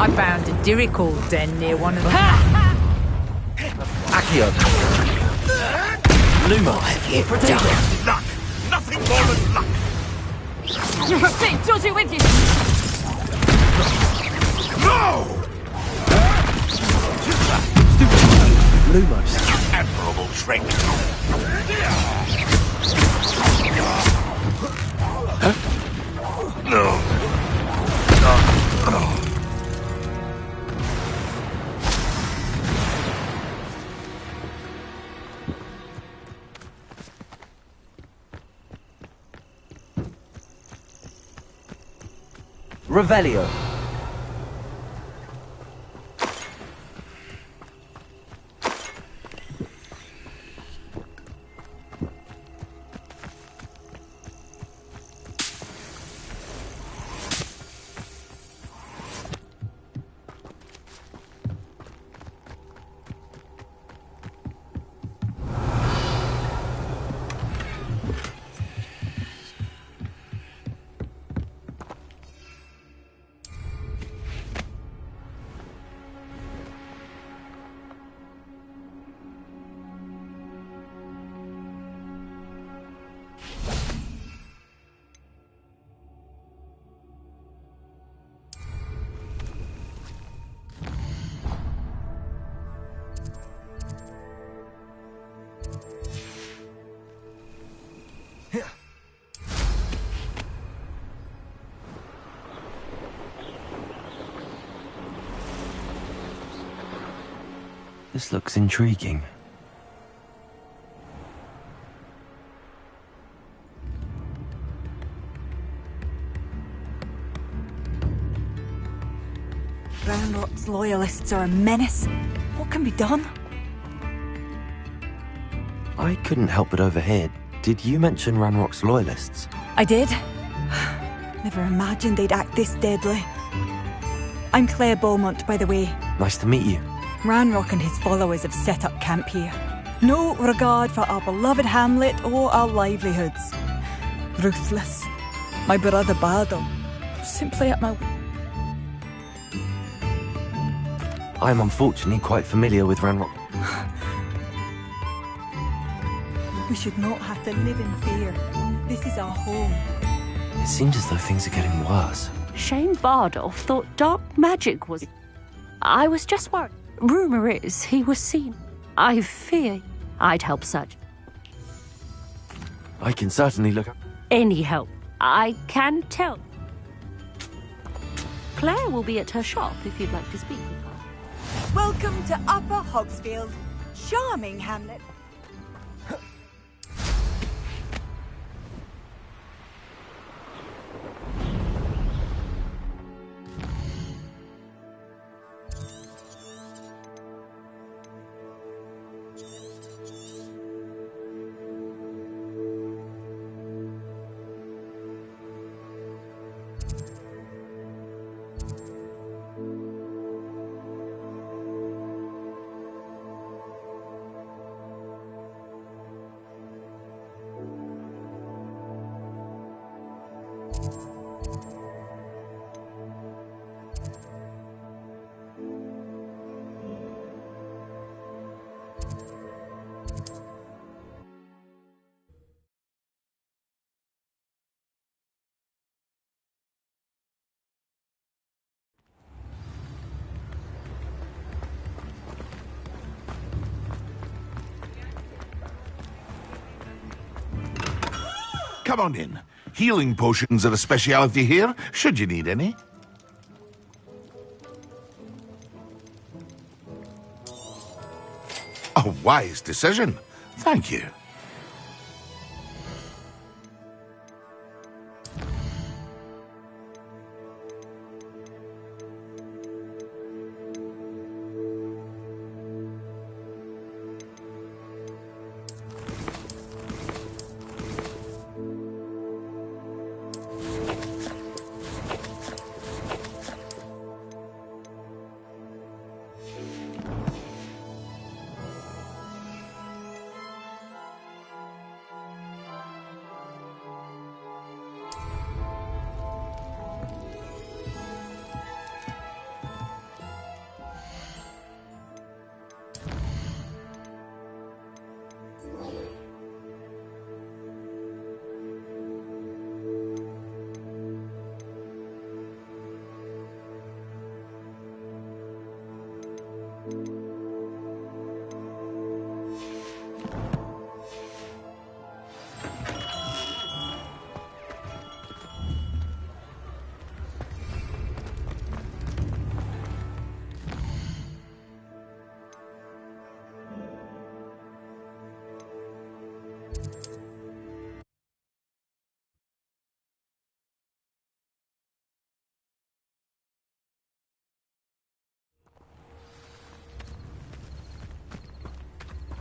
I found a Diricol den near one of them. Accio. Luma. Protect it. Luck! Nothing more than luck! Take Georgie with you! No! Lumos. Admirable trick. Huh? No. Revelio. This looks intriguing. Ranrock's loyalists are a menace. What can be done? I couldn't help but overhear. Did you mention Ranrock's loyalists? I did. Never imagined they'd act this deadly. I'm Claire Beaumont, by the way. Nice to meet you. Ranrock and his followers have set up camp here. No regard for our beloved hamlet or our livelihoods. Ruthless. My brother Bardo, simply at my... I'm unfortunately quite familiar with Ranrock. We should not have to live in fear. This is our home. It seems as though things are getting worse. Shane Bardolph thought dark magic was... I was just worried. Rumor is he was seen. I fear I'd help search. I can certainly look up. Any help. I can tell. Claire will be at her shop if you'd like to speak with her. Welcome to Upper Hogsfield. Charming hamlet. Come on in. Healing potions are a speciality here, should you need any. A wise decision. Thank you.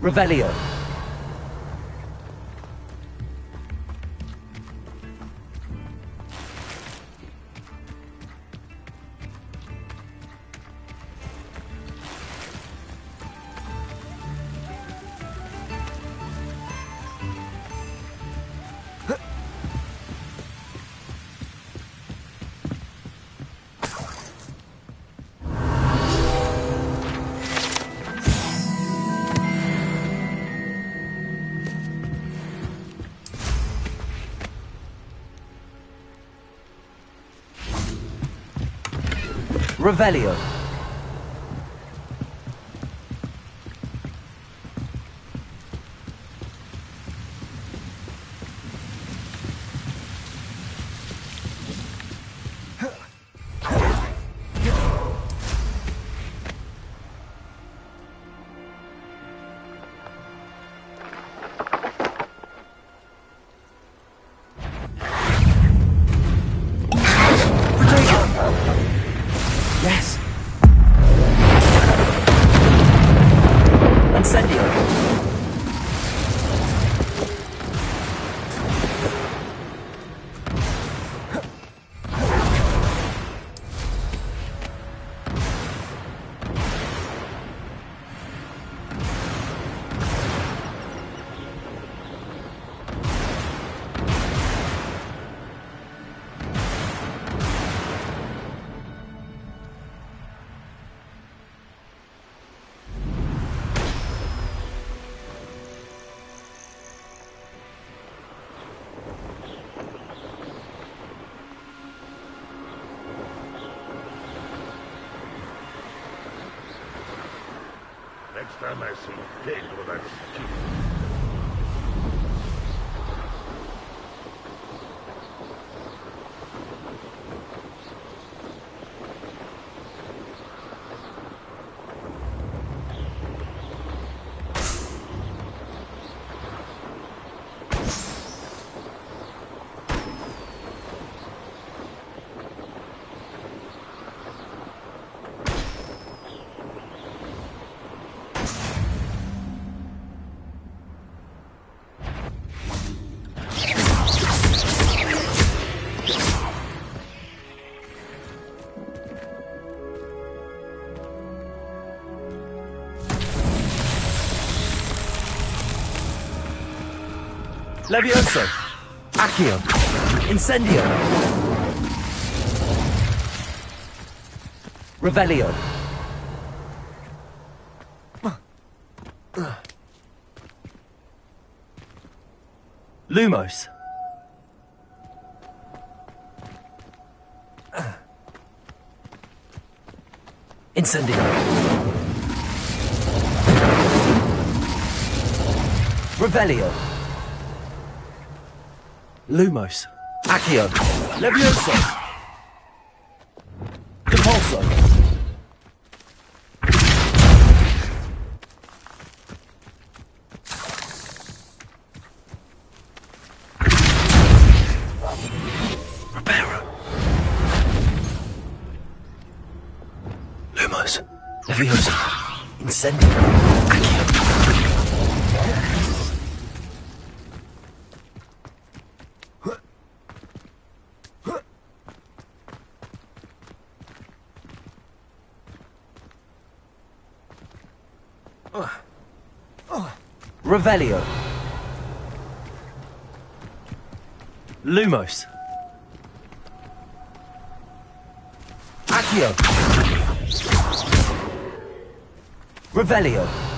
Revelio. Revelio. Yes, Last time I see Fig with that stupid. Levioso! Accio! Incendio! Revelio! Lumos! Incendio! Revelio! Lumos. Accio. Levioso. Compulso. Reparo. Lumos. Levioso. Incendio. Accio. Revelio. Lumos. Accio. Revelio.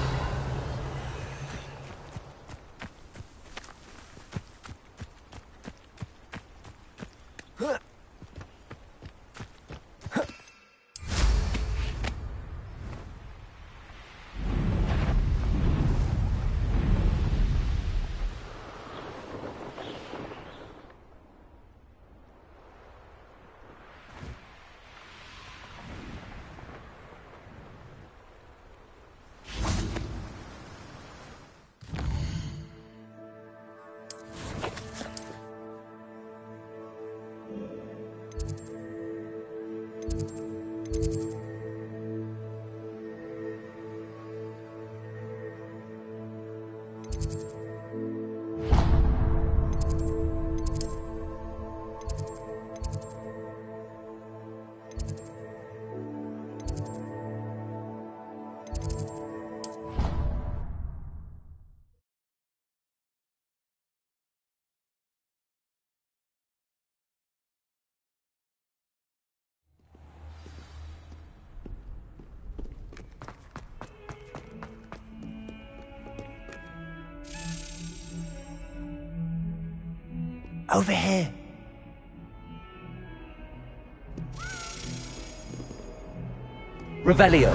Over here. Revelio.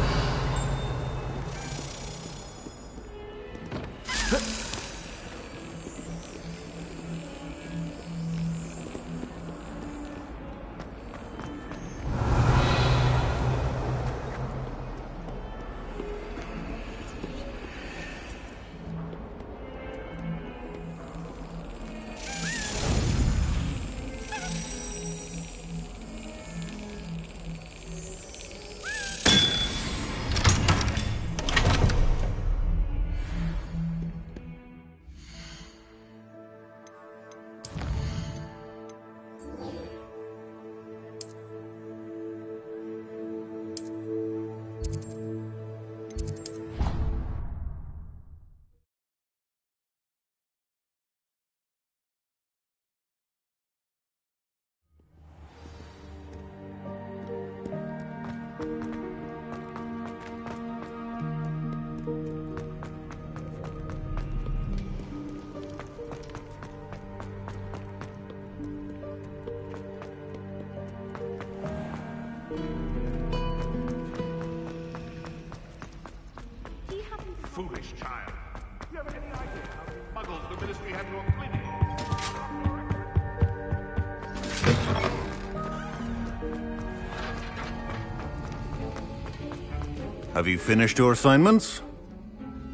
Have you finished your assignments?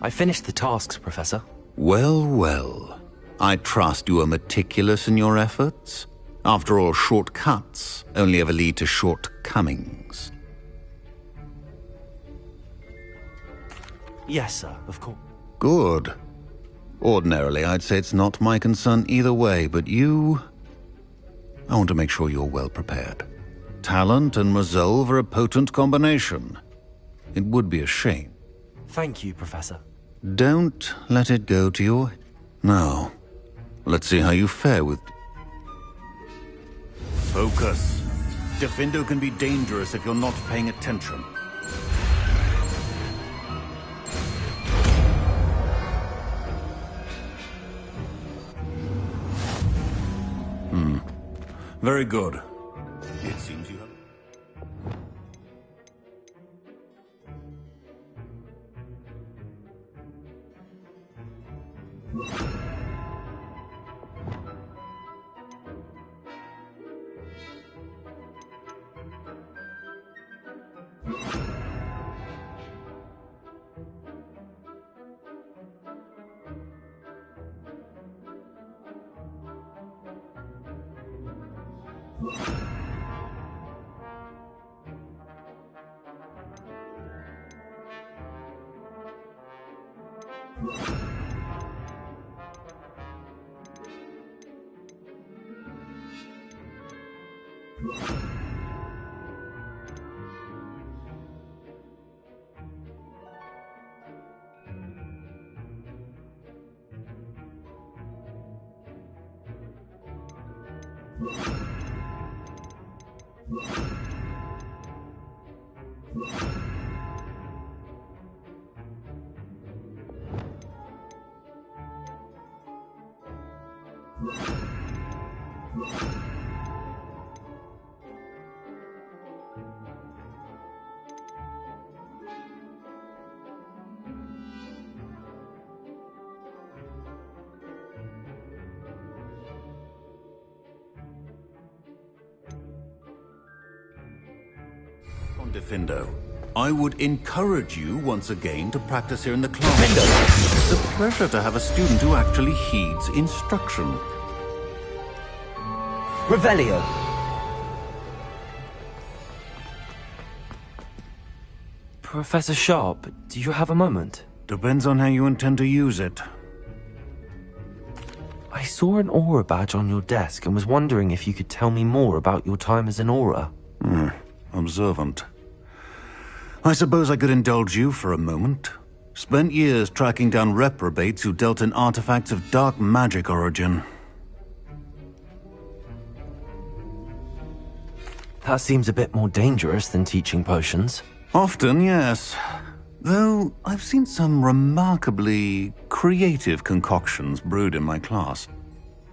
I finished the tasks, Professor. Well, well. I trust you are meticulous in your efforts. After all, shortcuts only ever lead to shortcomings. Yes, sir, of course. Good. Ordinarily, I'd say it's not my concern either way, but you... I want to make sure you're well prepared. Talent and resolve are a potent combination. It would be a shame. Thank you, Professor. Don't let it go to your... Now, let's see how you fare with... Focus. Defindo can be dangerous if you're not paying attention. Very good. It seems you have... Defindo, I would encourage you once again to practice here in the class. Defindo! It's a pleasure to have a student who actually heeds instruction. Revelio! Professor Sharp, do you have a moment? Depends on how you intend to use it. I saw an aura badge on your desk and was wondering if you could tell me more about your time as an aura. Observant. I suppose I could indulge you for a moment. Spent years tracking down reprobates who dealt in artifacts of dark magic origin. That seems a bit more dangerous than teaching potions. Often, yes. Though I've seen some remarkably creative concoctions brewed in my class.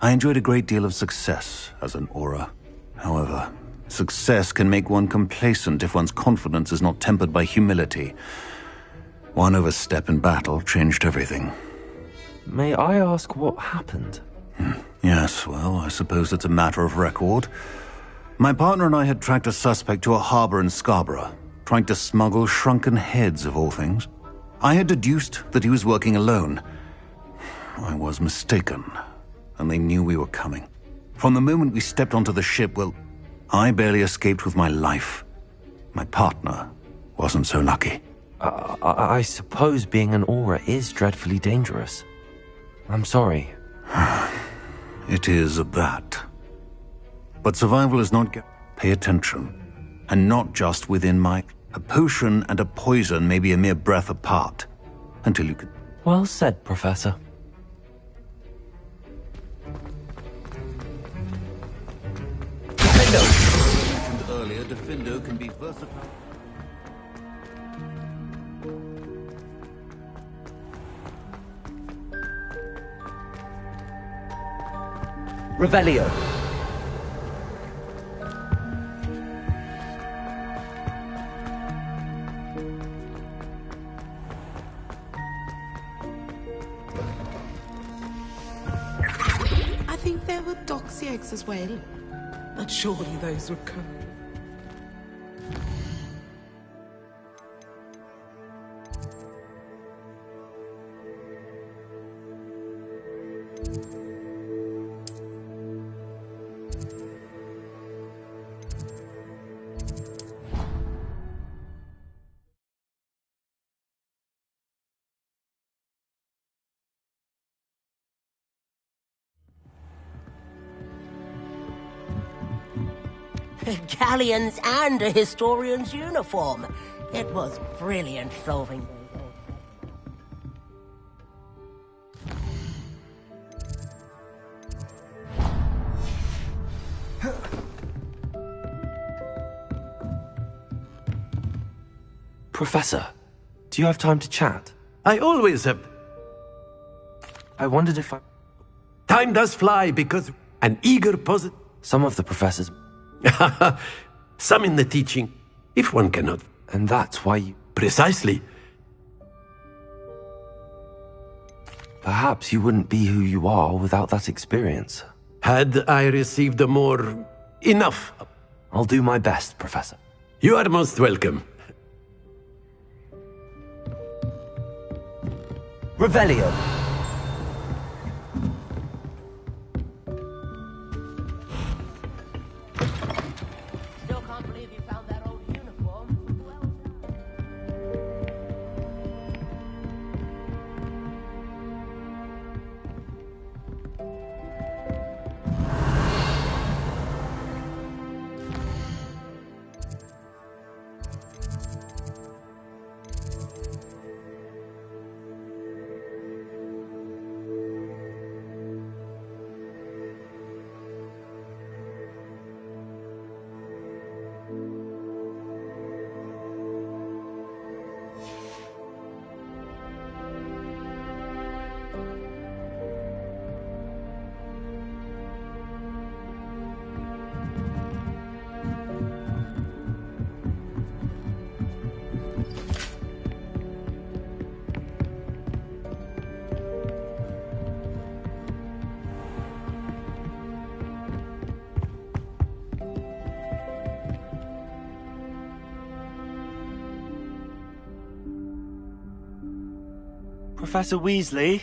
I enjoyed a great deal of success as an aura. However, success can make one complacent if one's confidence is not tempered by humility. One overstep in battle changed everything. May I ask what happened? Yes, well, I suppose it's a matter of record. My partner and I had tracked a suspect to a harbor in Scarborough, trying to smuggle shrunken heads of all things. I had deduced that he was working alone. I was mistaken, and they knew we were coming. From the moment we stepped onto the ship, well, I barely escaped with my life. My partner wasn't so lucky. I suppose being an aura is dreadfully dangerous. I'm sorry. It is that. But survival is not... Pay attention. And not just within my... A potion and a poison may be a mere breath apart. Until you can... Well said, Professor. Defindo! As mentioned earlier, Defindo can be versatile. Revelio. I think there were doxy eggs as well, but surely those would come. Galleons and a historian's uniform. It was brilliant solving. Professor, do you have time to chat? I always have. I wondered if I... Time does fly because an eager Some of the professors... Some in the teaching, if one cannot. And that's why you... Precisely. Perhaps you wouldn't be who you are without that experience. Had I received a more... enough. I'll do my best, Professor. You are most welcome. Revelio. Still can't believe you found that old uniform. Well done. Professor Weasley?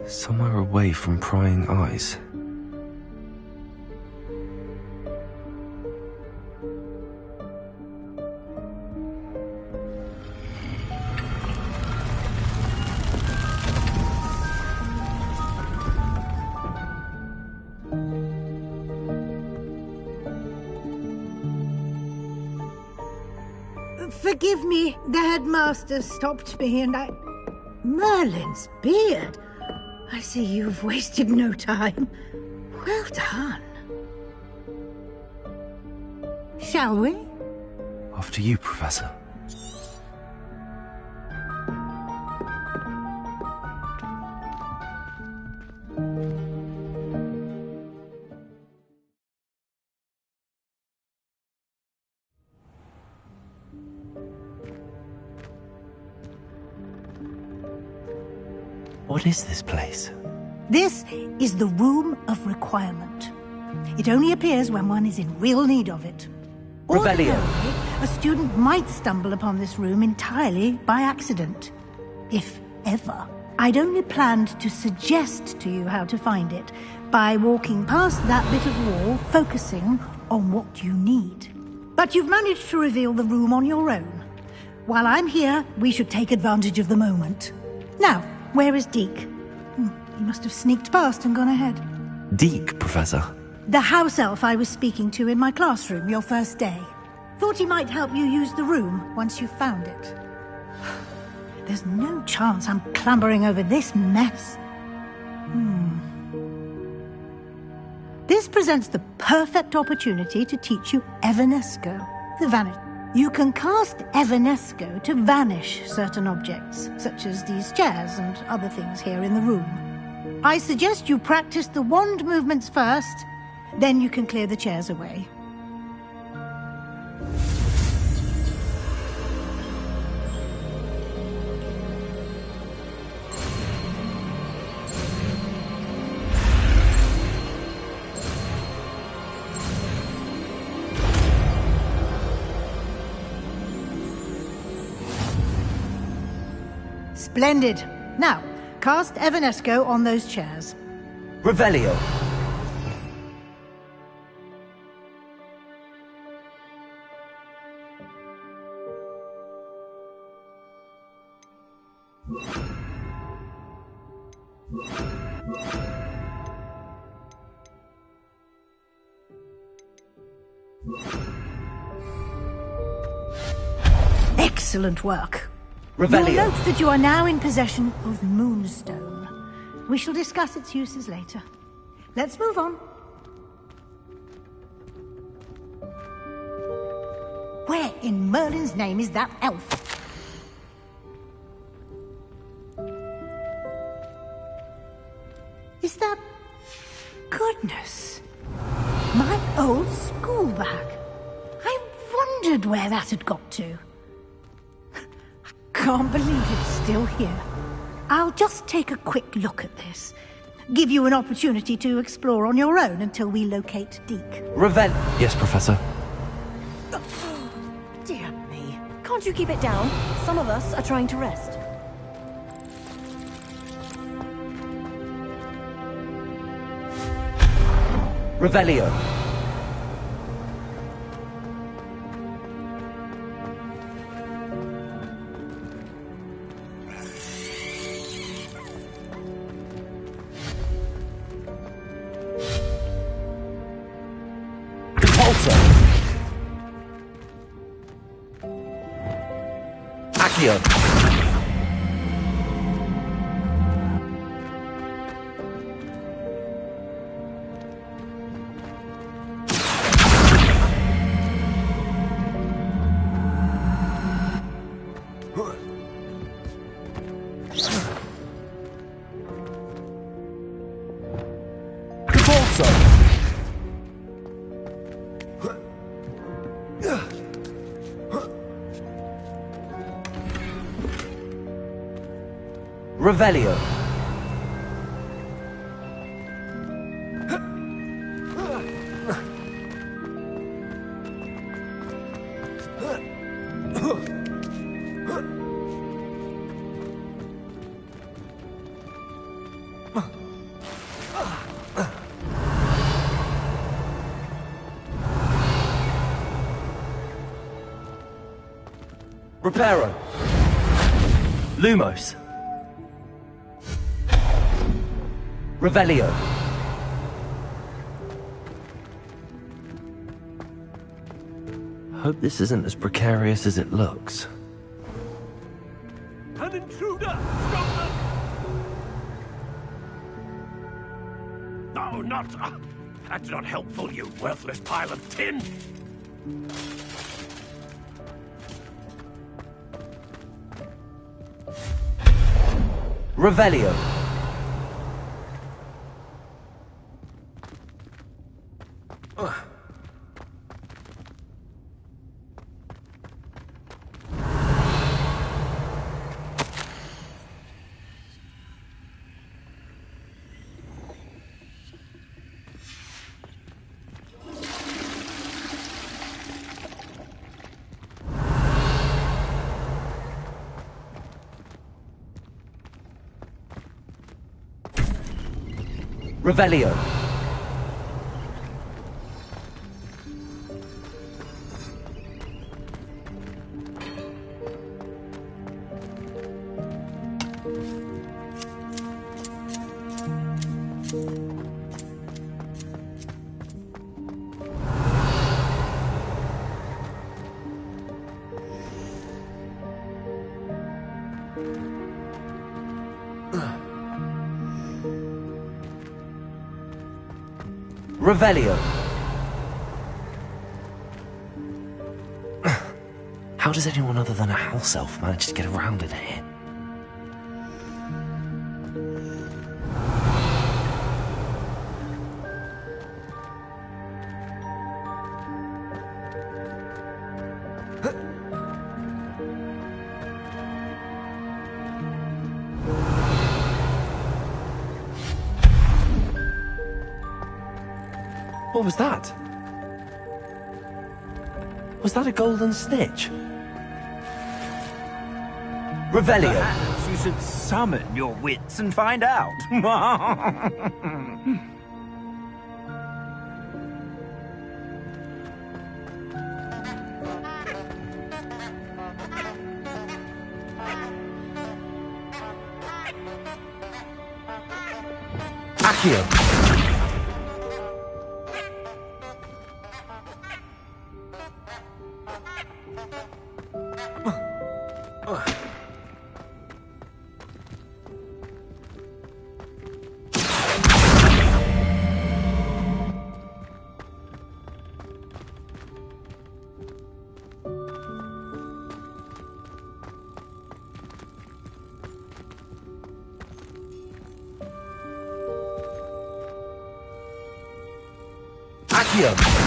Somewhere away from prying eyes. Forgive me, the headmaster stopped me and I... Merlin's beard! I see you've wasted no time. Well done. Shall we? After you, Professor. What is this place? This is the Room of Requirement. It only appears when one is in real need of it. Revelio. Ordinarily, a student might stumble upon this room entirely by accident. If ever. I'd only planned to suggest to you how to find it by walking past that bit of wall, focusing on what you need. But you've managed to reveal the room on your own. While I'm here, we should take advantage of the moment. Now, where is Deke? He must have sneaked past and gone ahead. Deke, Professor. The house elf I was speaking to in my classroom your first day. Thought he might help you use the room once you found it. There's no chance I'm clambering over this mess. This presents the perfect opportunity to teach you Evanesco, the Vanish. You can cast Evanesco to vanish certain objects, such as these chairs and other things here in the room. I suggest you practice the wand movements first, then you can clear the chairs away. Splendid. Now, cast Evanesco on those chairs. Revelio. Excellent work. Revelio. You'll note that you are now in possession of Moonstone. We shall discuss its uses later. Let's move on. Where in Merlin's name is that elf? Is that... Goodness. My old school bag. I wondered where that had got to. Can't believe it's still here. I'll just take a quick look at this. Give you an opportunity to explore on your own until we locate Deke. Yes, Professor. Dear me. Can't you keep it down? Some of us are trying to rest. Revelio. Accio. Revelio. Reparo. Lumos. Revelio. Hope this isn't as precarious as it looks. An intruder! Stop them! No, not... that's not helpful, you worthless pile of tin! Revelio. Revelio. Revelio. How does anyone other than a house elf manage to get around in here? What was that? Was that a golden snitch? Revelio. Perhaps you should summon your wits and find out. Accio. Accio!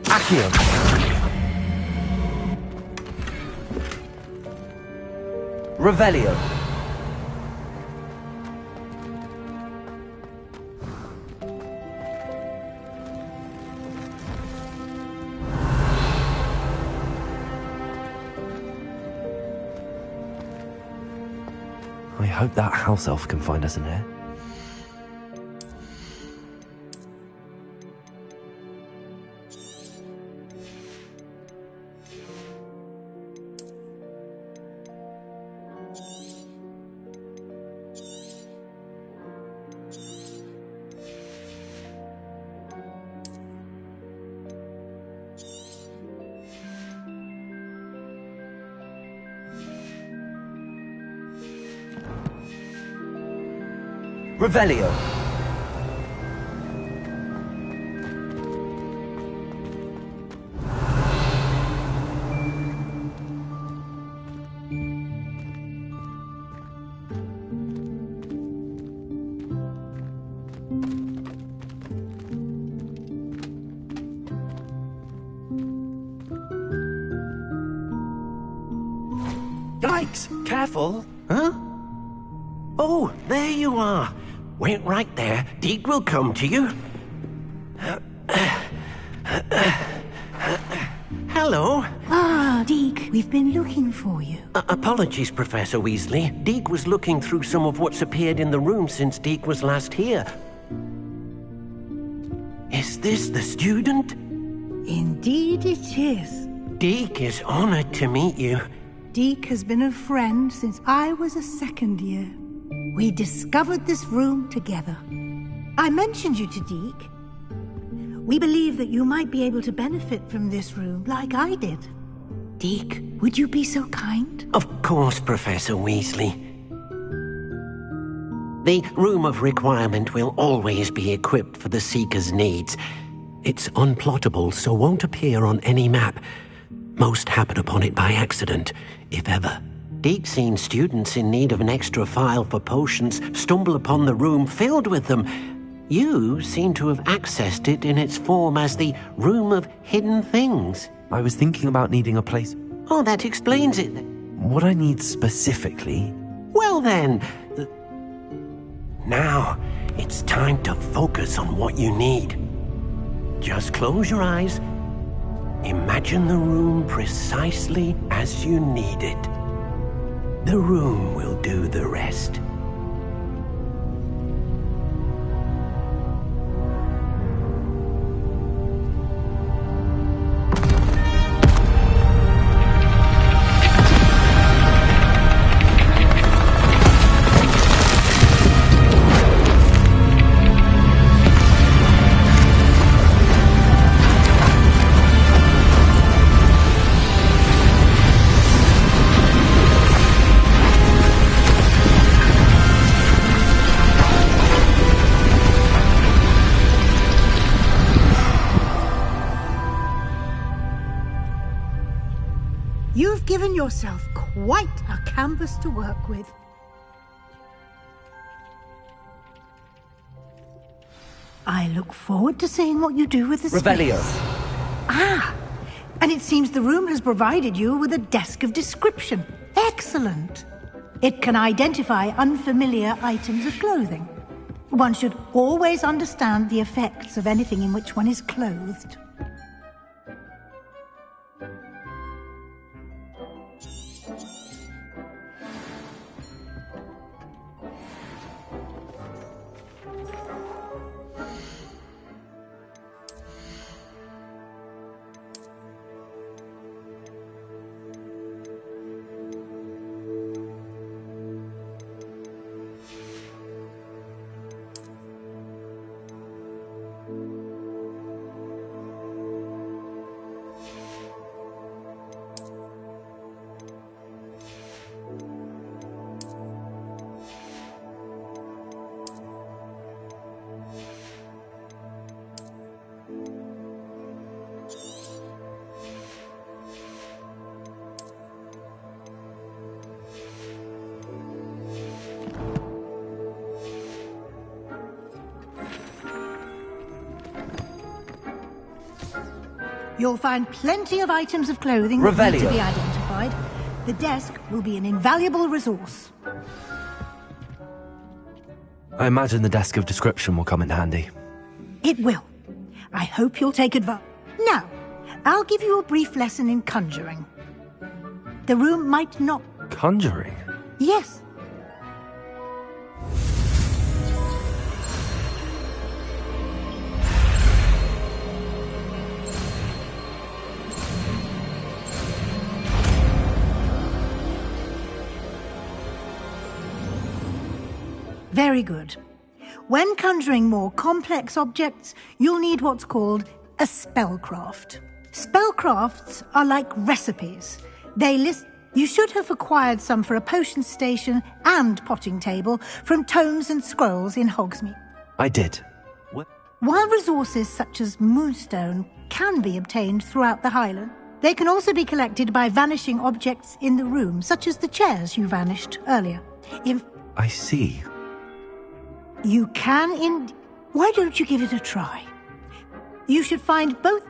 Accio! Revelio! I hope that house elf can find us in there. Revelio! Yikes! Careful! Huh? Oh, there you are! Wait right there. Deke will come to you. Hello. Ah, Deke, we've been looking for you. Apologies, Professor Weasley. Deke was looking through some of what's appeared in the room since Deke was last here. Is this the student? Indeed it is. Deke is honored to meet you. Deke has been a friend since I was a second year. We discovered this room together. I mentioned you to Deke. We believe that you might be able to benefit from this room like I did. Deke, would you be so kind? Of course, Professor Weasley. The Room of Requirement will always be equipped for the Seeker's needs. It's unplottable, so won't appear on any map. Most happen upon it by accident, if ever. Deke's seen students in need of an extra file for potions stumble upon the room filled with them. You seem to have accessed it in its form as the Room of Hidden Things. I was thinking about needing a place. Oh, that explains it. What I need specifically? Well then, now it's time to focus on what you need. Just close your eyes. Imagine the room precisely as you need it. The room will do the rest. You've given yourself quite a canvas to work with. I look forward to seeing what you do with the Revelio. space. Ah, and it seems the room has provided you with a desk of description. Excellent. It can identify unfamiliar items of clothing. One should always understand the effects of anything in which one is clothed. You'll find plenty of items of clothing that need to be identified. The desk will be an invaluable resource. I imagine the desk of description will come in handy. It will. I hope you'll take advantage. Now, I'll give you a brief lesson in conjuring. The room might not... Conjuring? Yes. Very good. When conjuring more complex objects, you'll need what's called a spellcraft. Spellcrafts are like recipes. They list... You should have acquired some for a potion station and potting table from tomes and scrolls in Hogsmeade. I did. While resources such as moonstone can be obtained throughout the Highland, they can also be collected by vanishing objects in the room, such as the chairs you vanished earlier. I see. You can Why don't you give it a try? You should find both...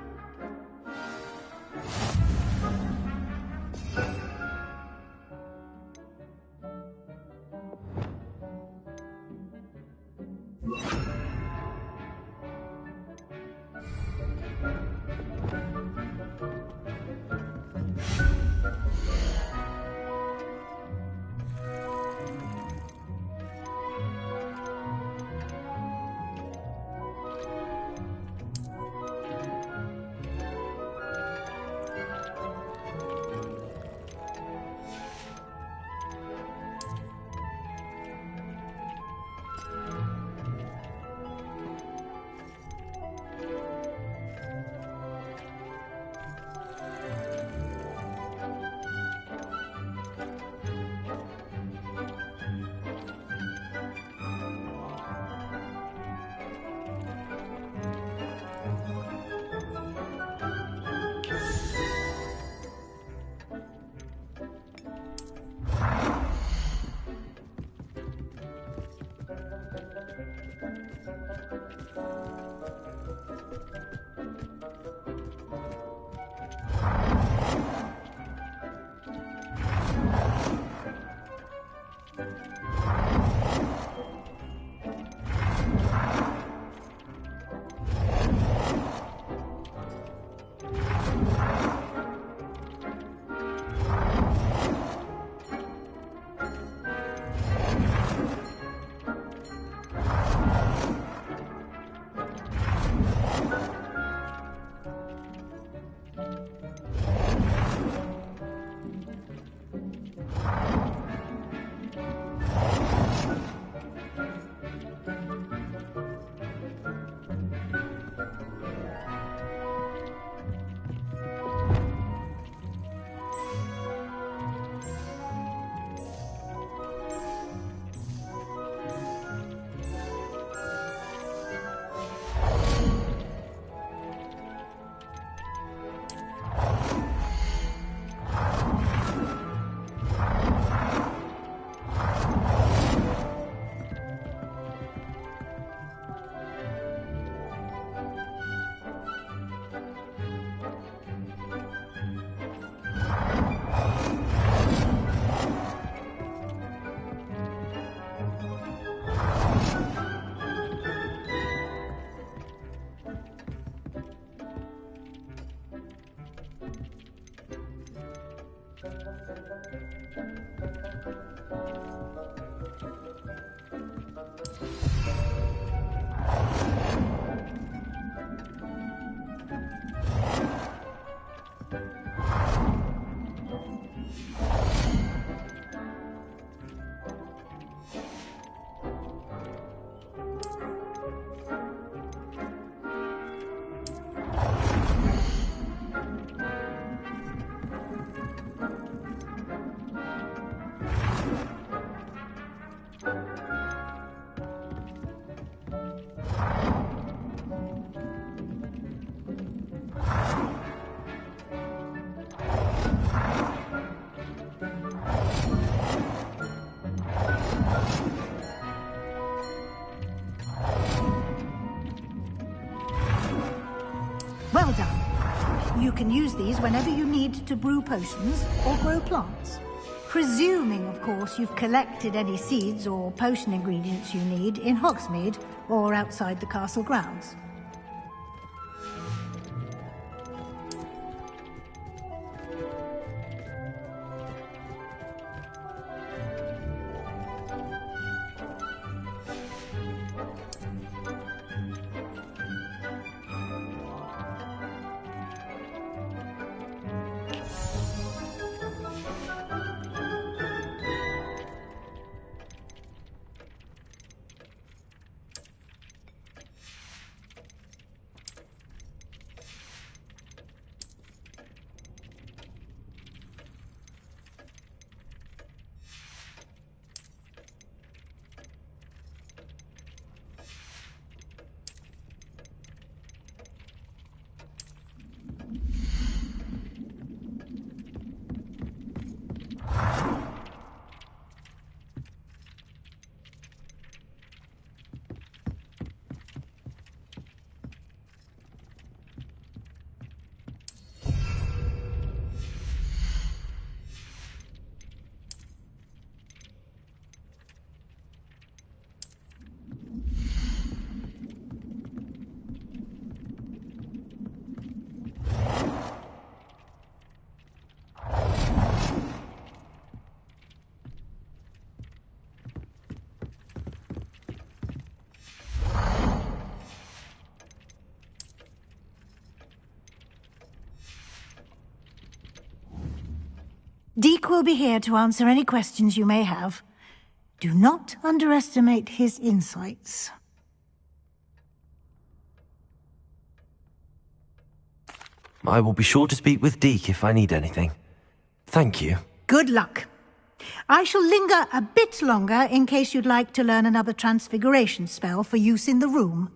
You can use these whenever you need to brew potions or grow plants. Presuming, of course, you've collected any seeds or potion ingredients you need in Hogsmeade or outside the castle grounds. Deke will be here to answer any questions you may have. Do not underestimate his insights. I will be sure to speak with Deke if I need anything. Thank you. Good luck. I shall linger a bit longer in case you'd like to learn another transfiguration spell for use in the room.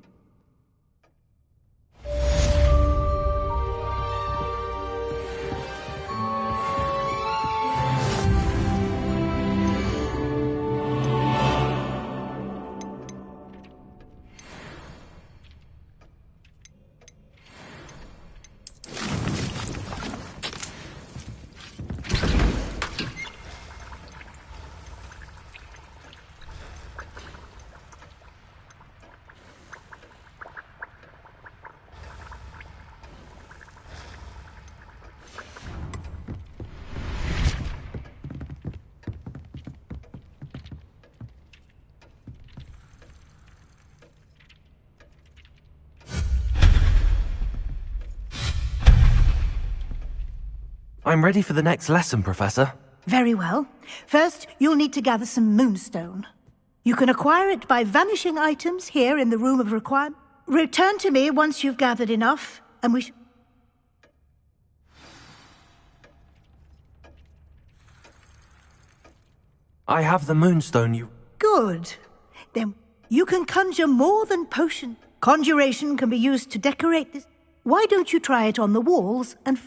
I'm ready for the next lesson, Professor. Very well. First, you'll need to gather some moonstone. You can acquire it by vanishing items here in the Room of Requirement. Return to me once you've gathered enough, and we I have the moonstone you... Good. Then you can conjure more than potion. Conjuration can be used to decorate this. Why don't you try it on the walls and...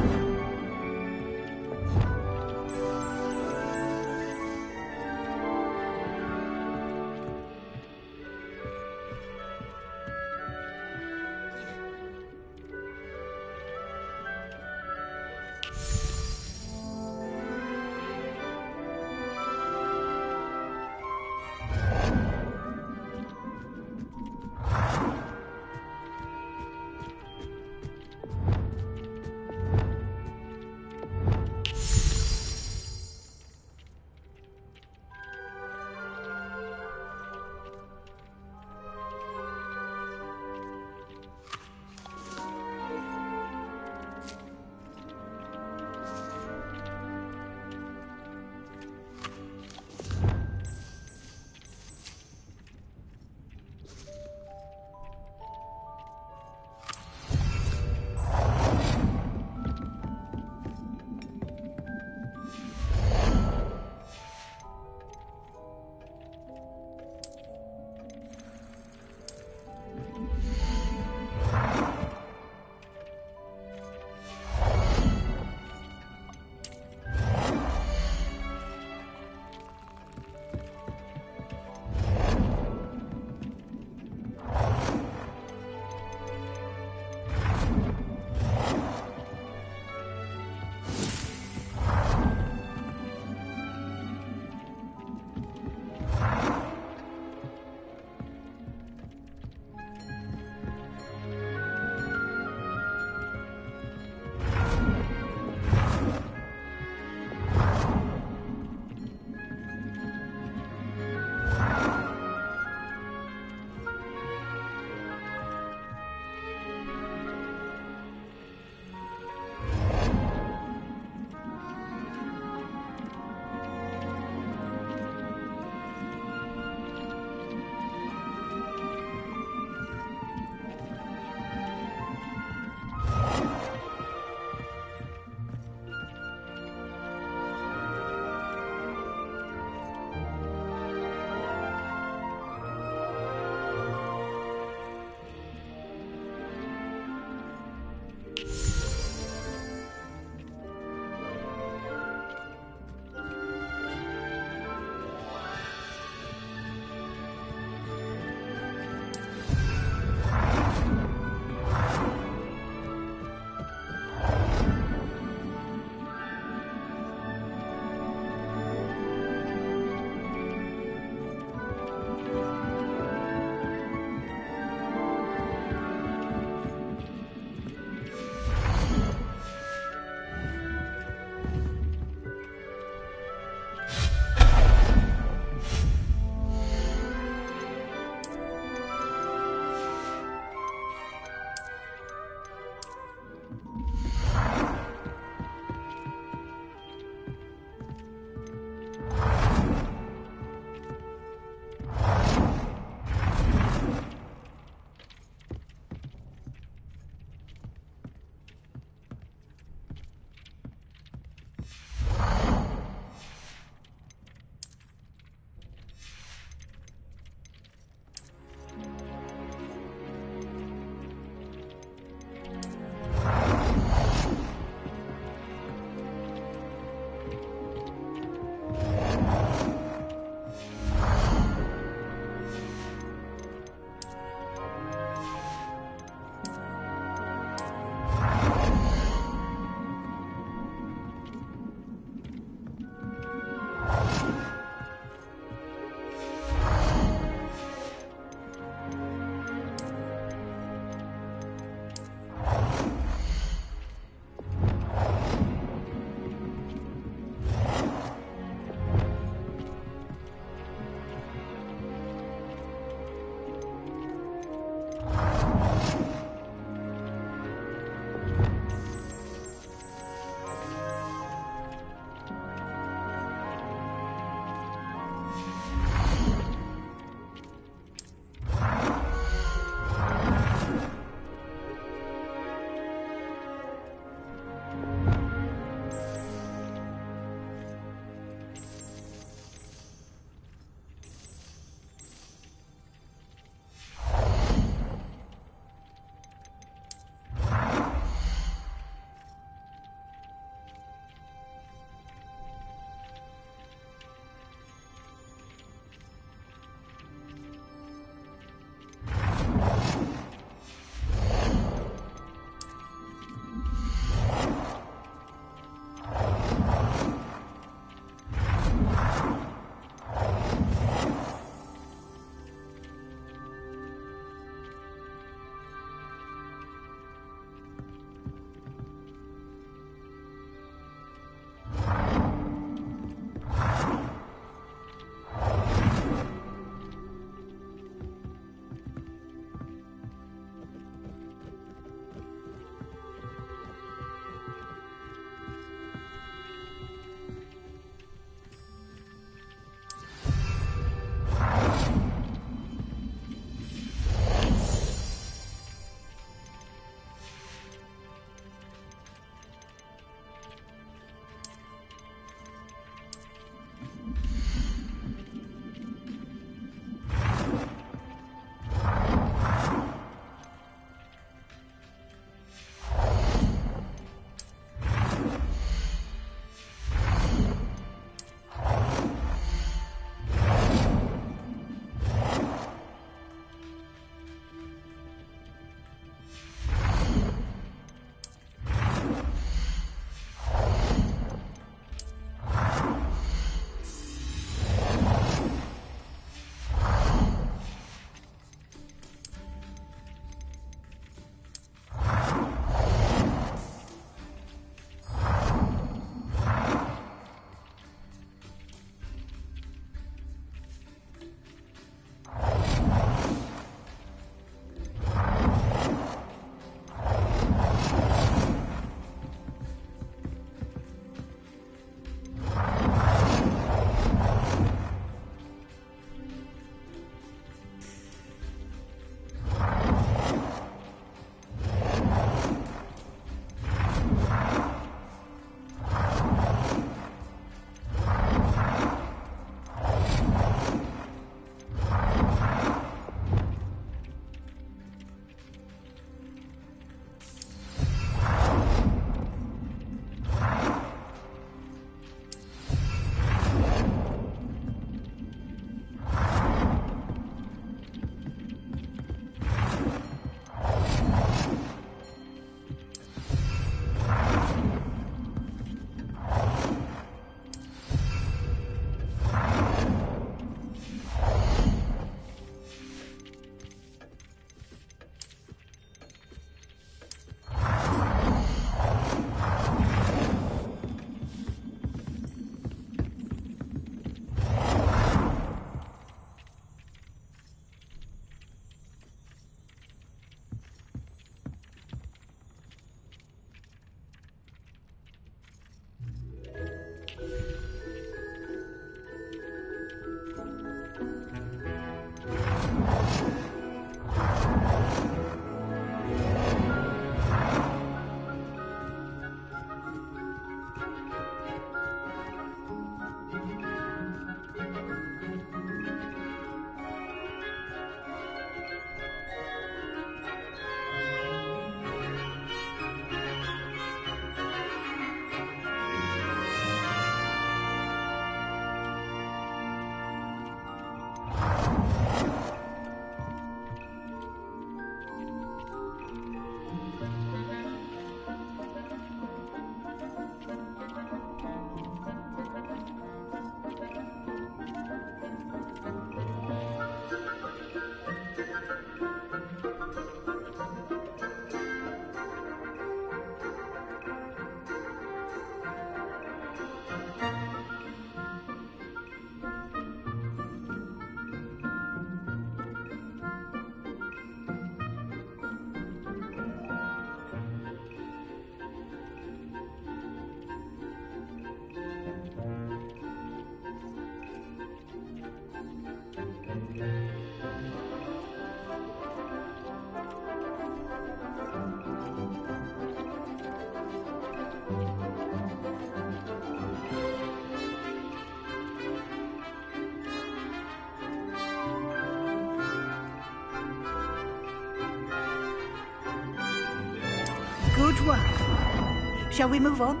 Good work. Shall we move on?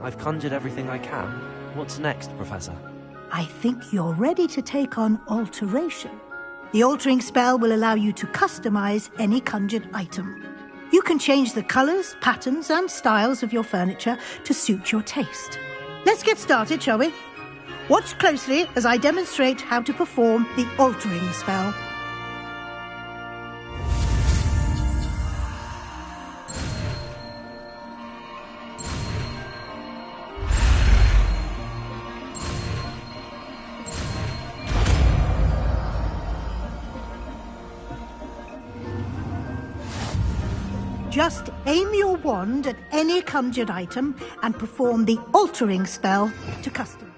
I've conjured everything I can. What's next, Professor? I think you're ready to take on alteration. The altering spell will allow you to customize any conjured item. You can change the colors, patterns, and styles of your furniture to suit your taste. Let's get started, shall we? Watch closely as I demonstrate how to perform the altering spell. Just aim your wand at any conjured item and perform the altering spell to custom.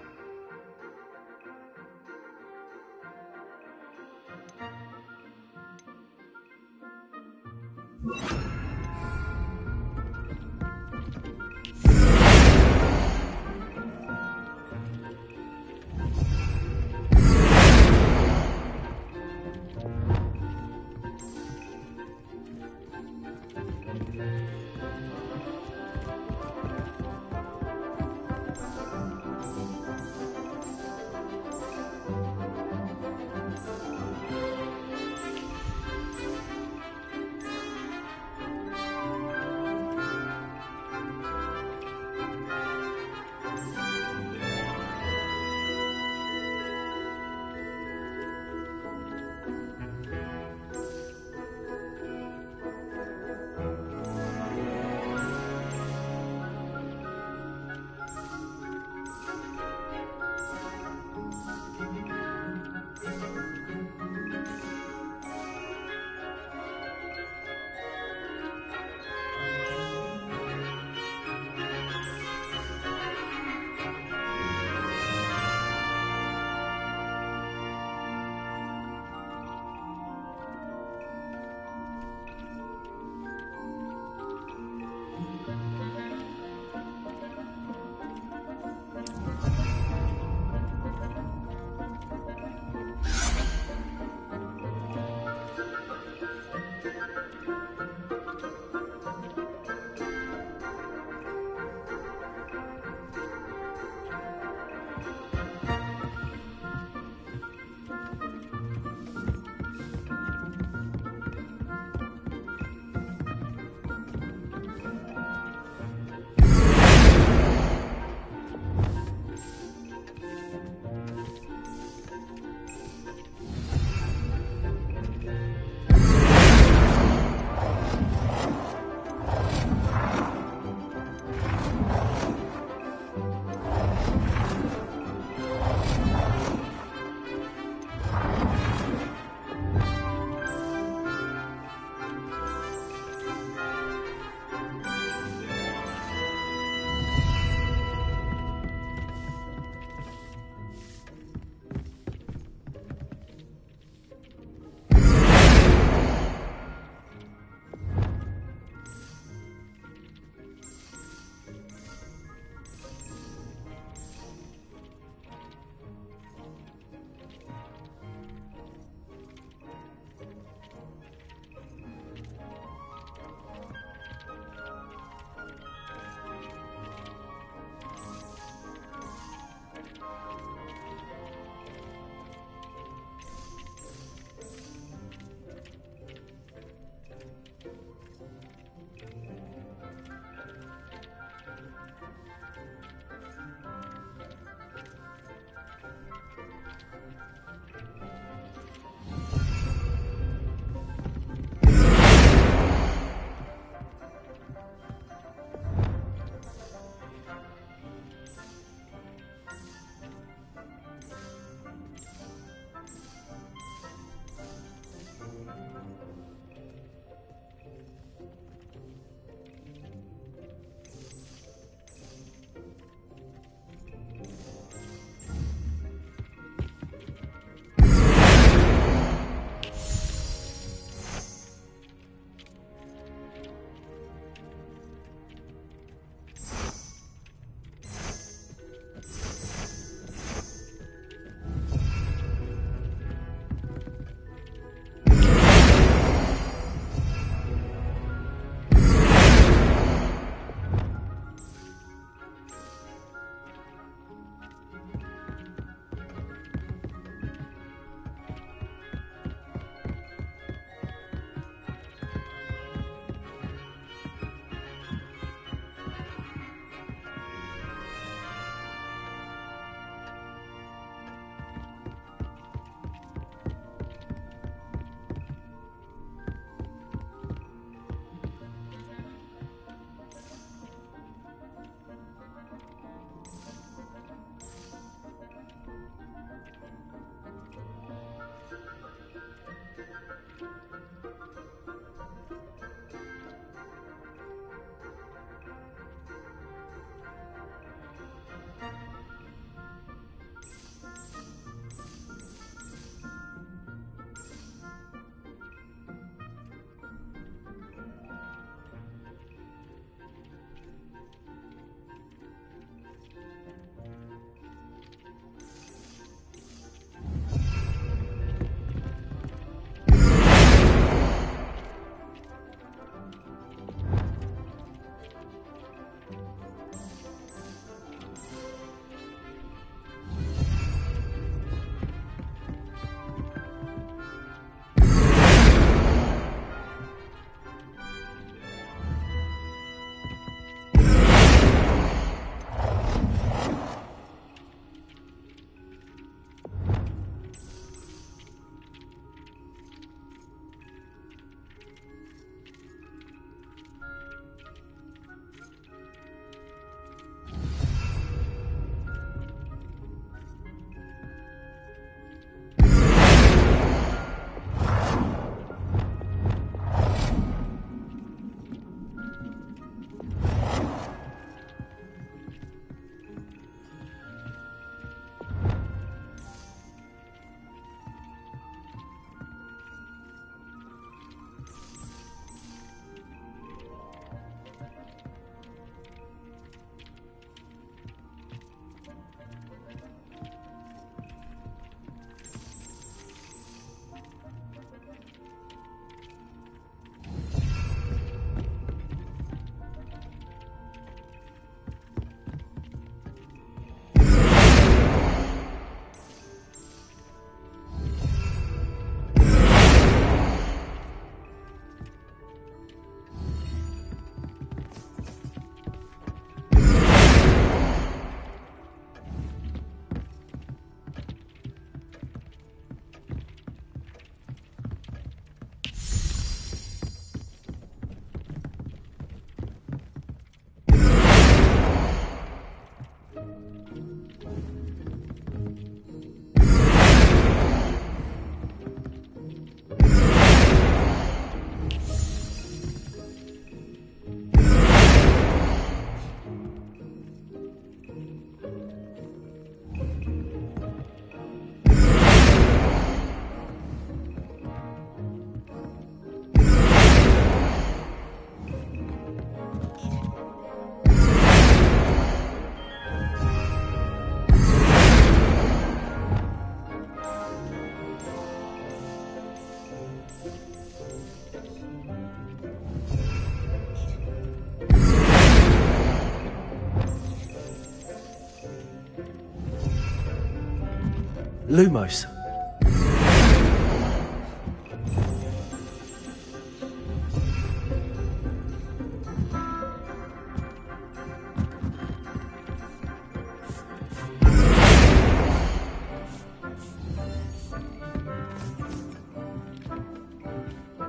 Lumos.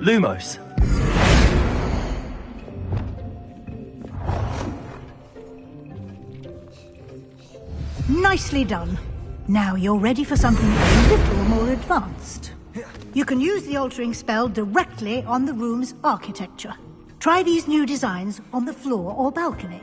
Lumos. Nicely done. Now you're ready for something a little more advanced. You can use the altering spell directly on the room's architecture. Try these new designs on the floor or balcony.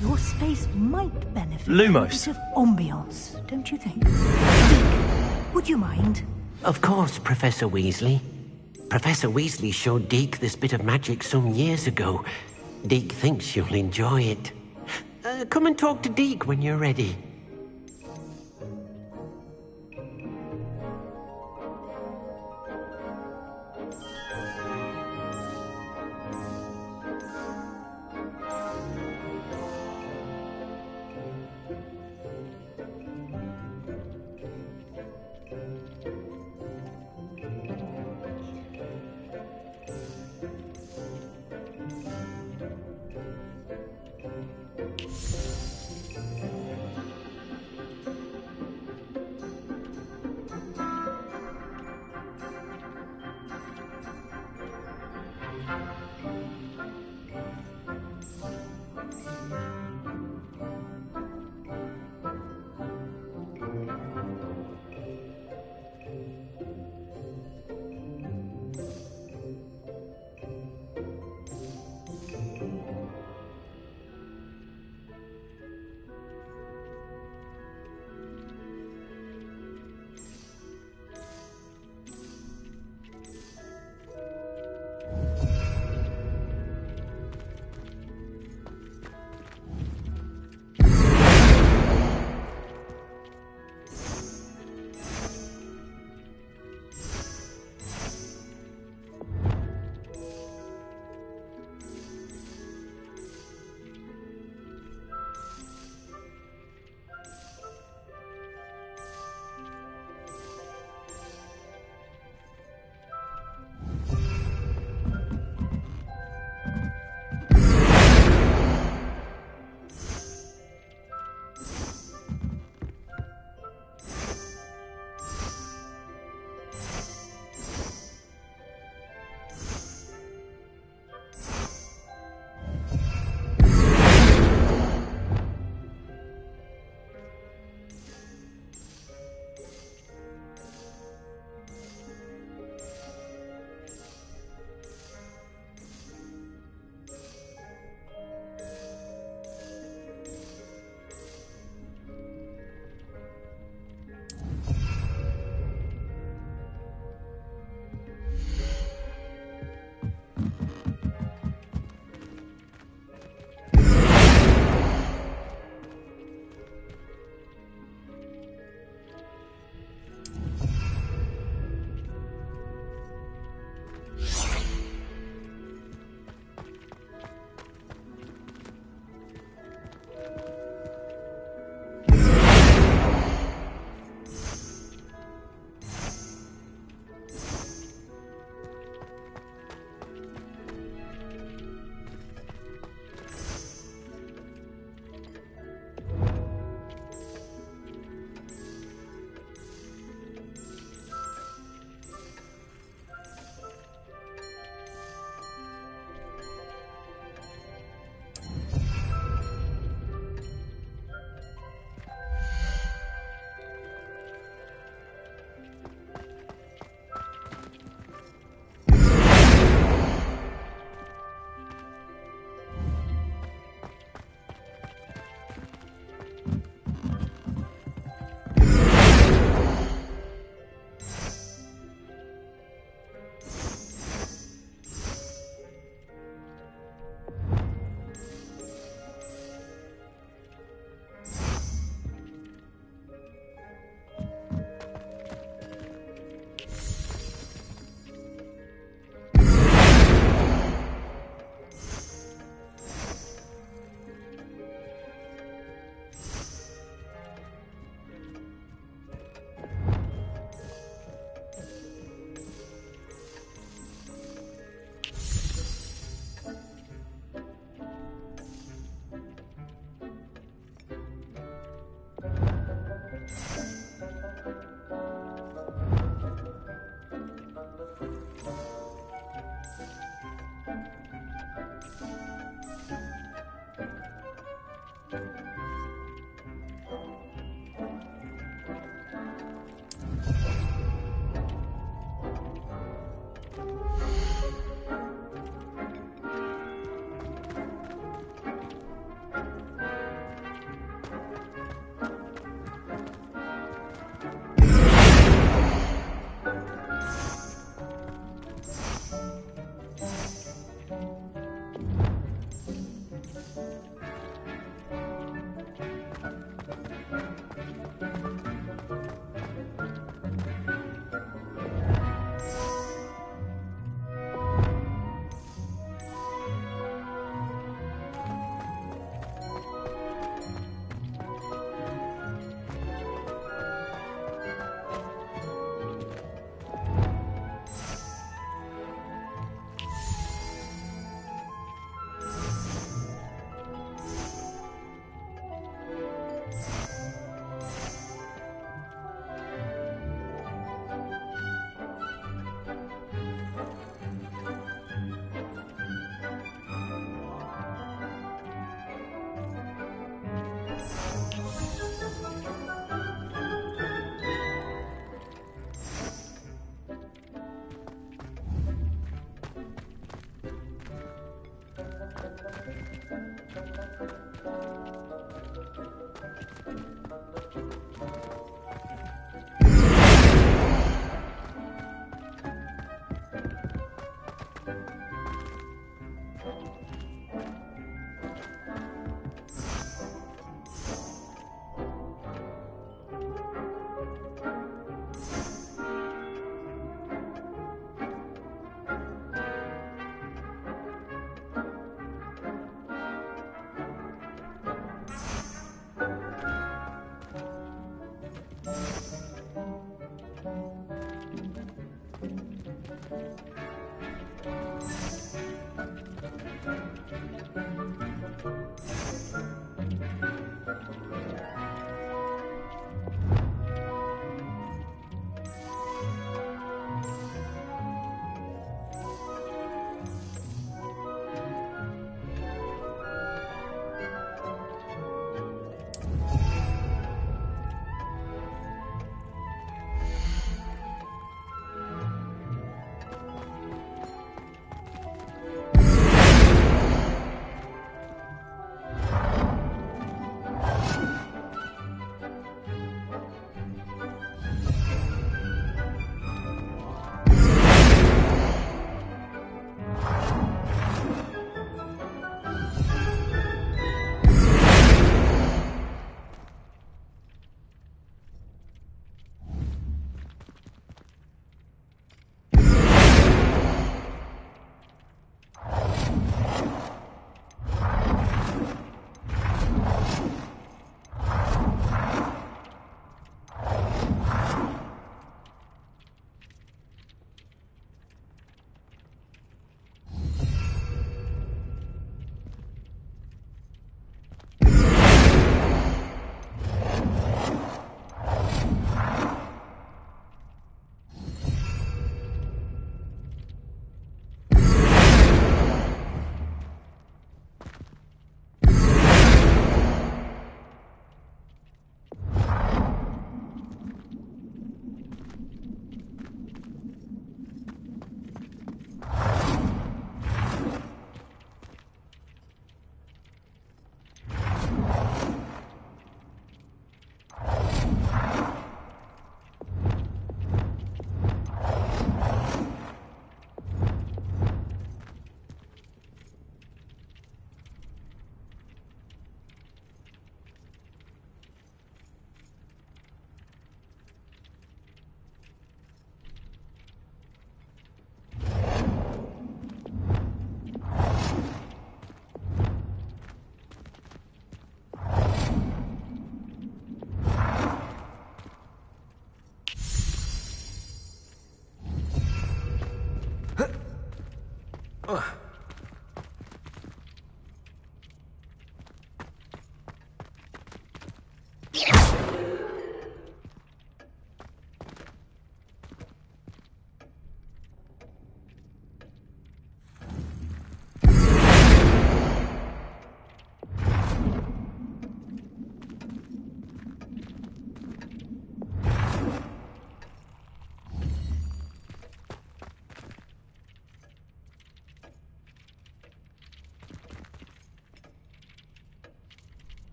Your space might benefit Lumos. from a bit of ambiance, don't you think? Deke, would you mind? Of course, Professor Weasley. Professor Weasley showed Deke this bit of magic some years ago. Deke thinks you'll enjoy it. Come and talk to Deke when you're ready.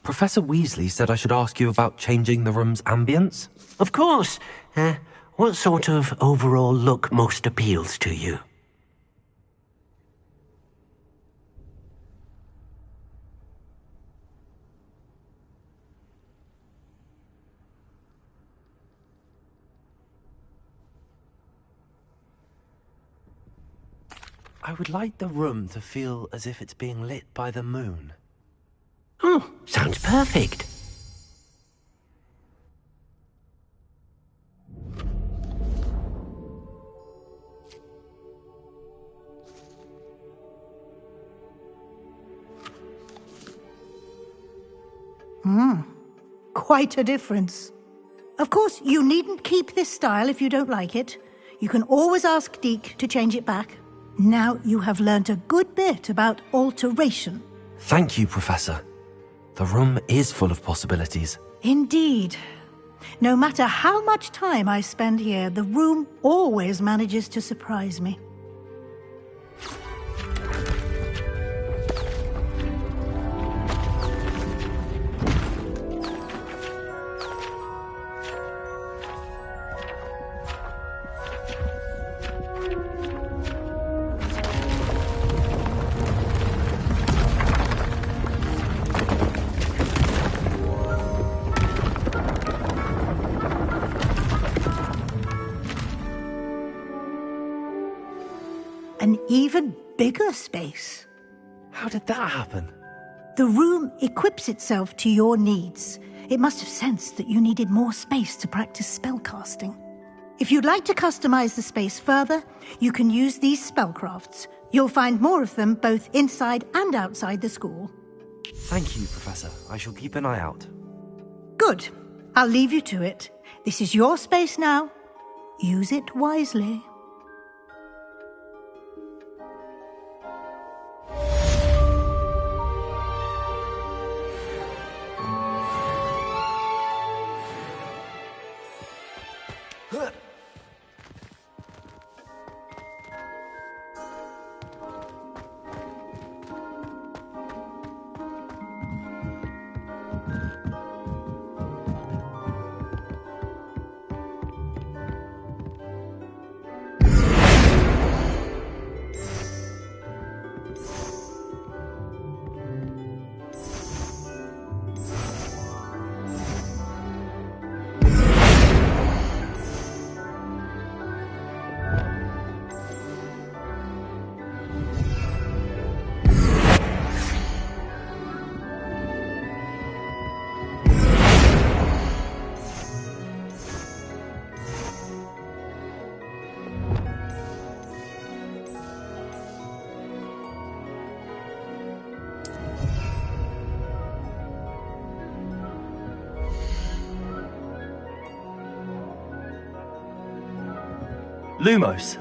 Professor Weasley said I should ask you about changing the room's ambience. Of course. What sort of overall look most appeals to you? I would like the room to feel as if it's being lit by the moon. Oh, sounds perfect. Quite a difference. Of course, you needn't keep this style if you don't like it. You can always ask Deke to change it back. Now you have learnt a good bit about alteration. Thank you, Professor. The room is full of possibilities. Indeed. No matter how much time I spend here, the room always manages to surprise me. An even bigger space. How did that happen? The room equips itself to your needs. It must have sensed that you needed more space to practice spellcasting. If you'd like to customize the space further, you can use these spellcrafts. You'll find more of them both inside and outside the school. Thank you, Professor. I shall keep an eye out. Good. I'll leave you to it. This is your space now. Use it wisely. Lumos.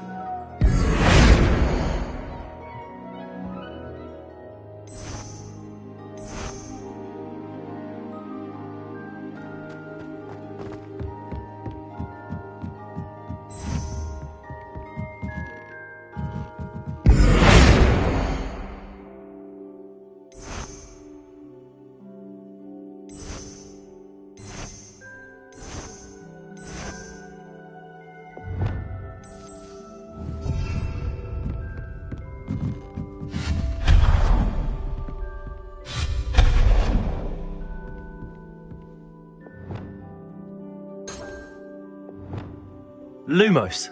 Lumos.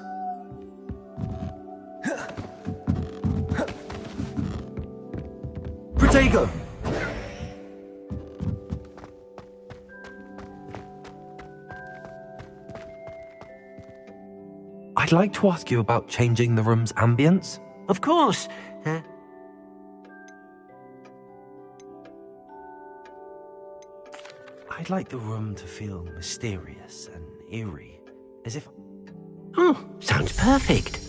Protego. I'd like to ask you about changing the room's ambience. Of course. I'd like the room to feel mysterious and eerie, as if... Oh, sounds perfect.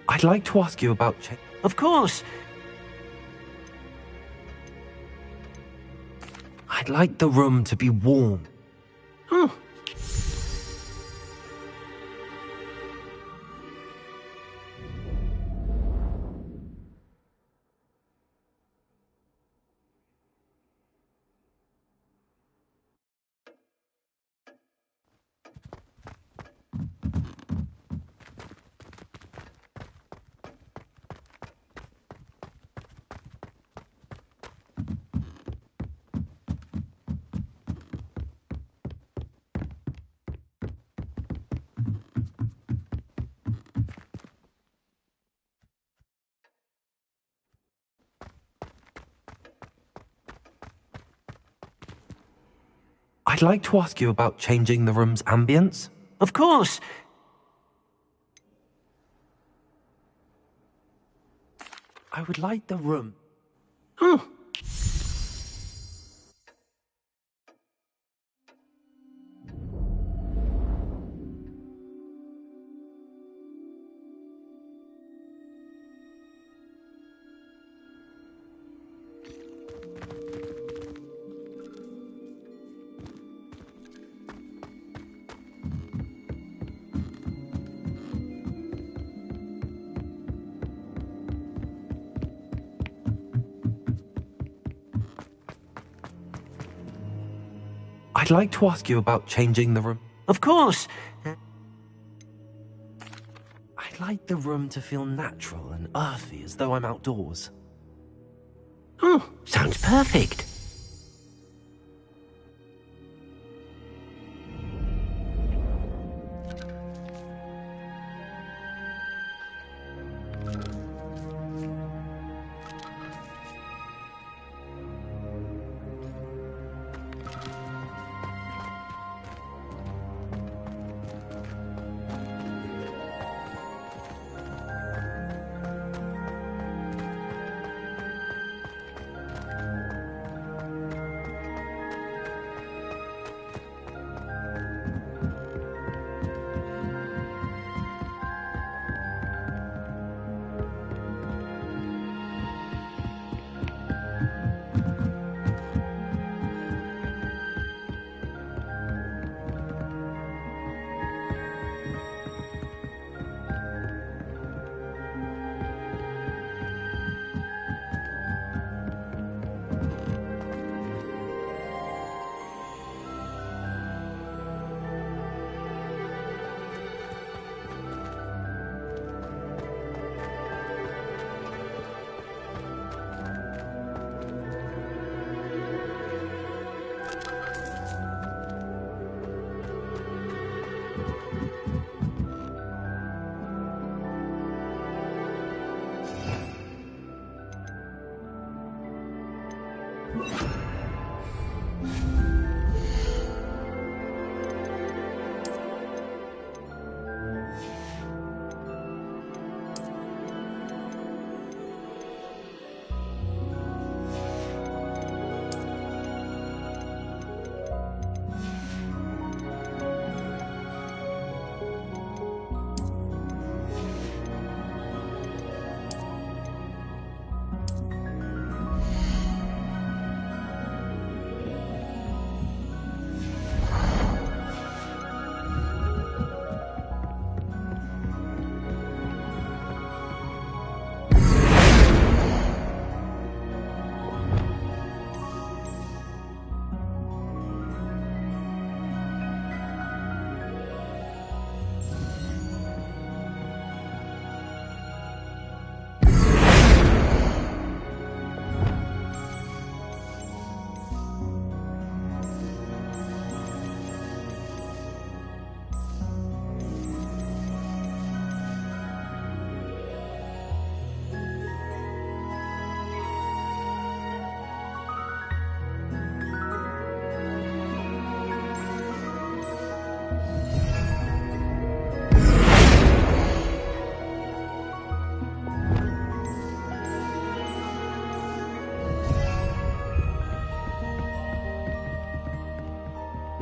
I'd like to ask you about... Of course. I'd like the room to be warm. I'd like to ask you about changing the room's ambience. Of course. I would like the room. I'd like to ask you about changing the room. Of course. I'd like the room to feel natural and earthy, as though I'm outdoors. Sounds perfect.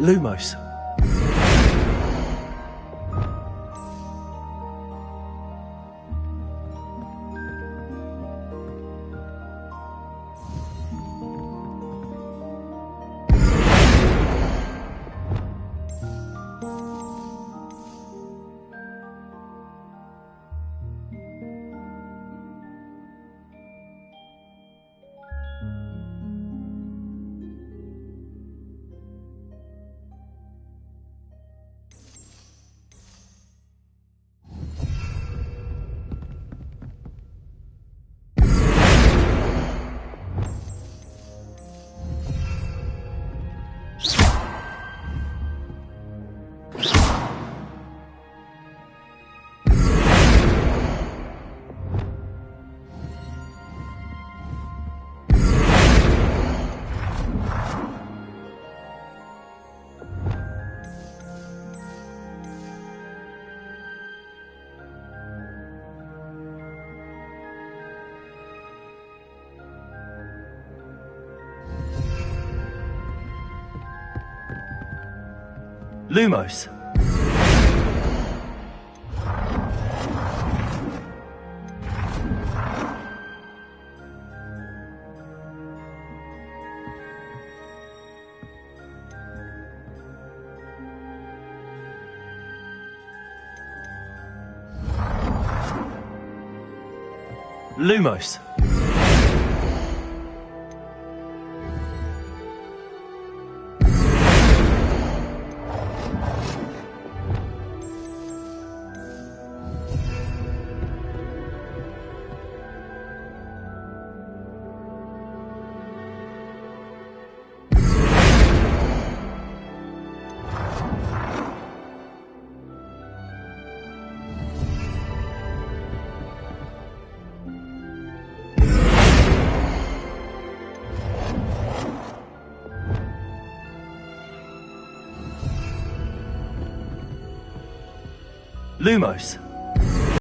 Lumos. Lumos. Lumos. Lumos.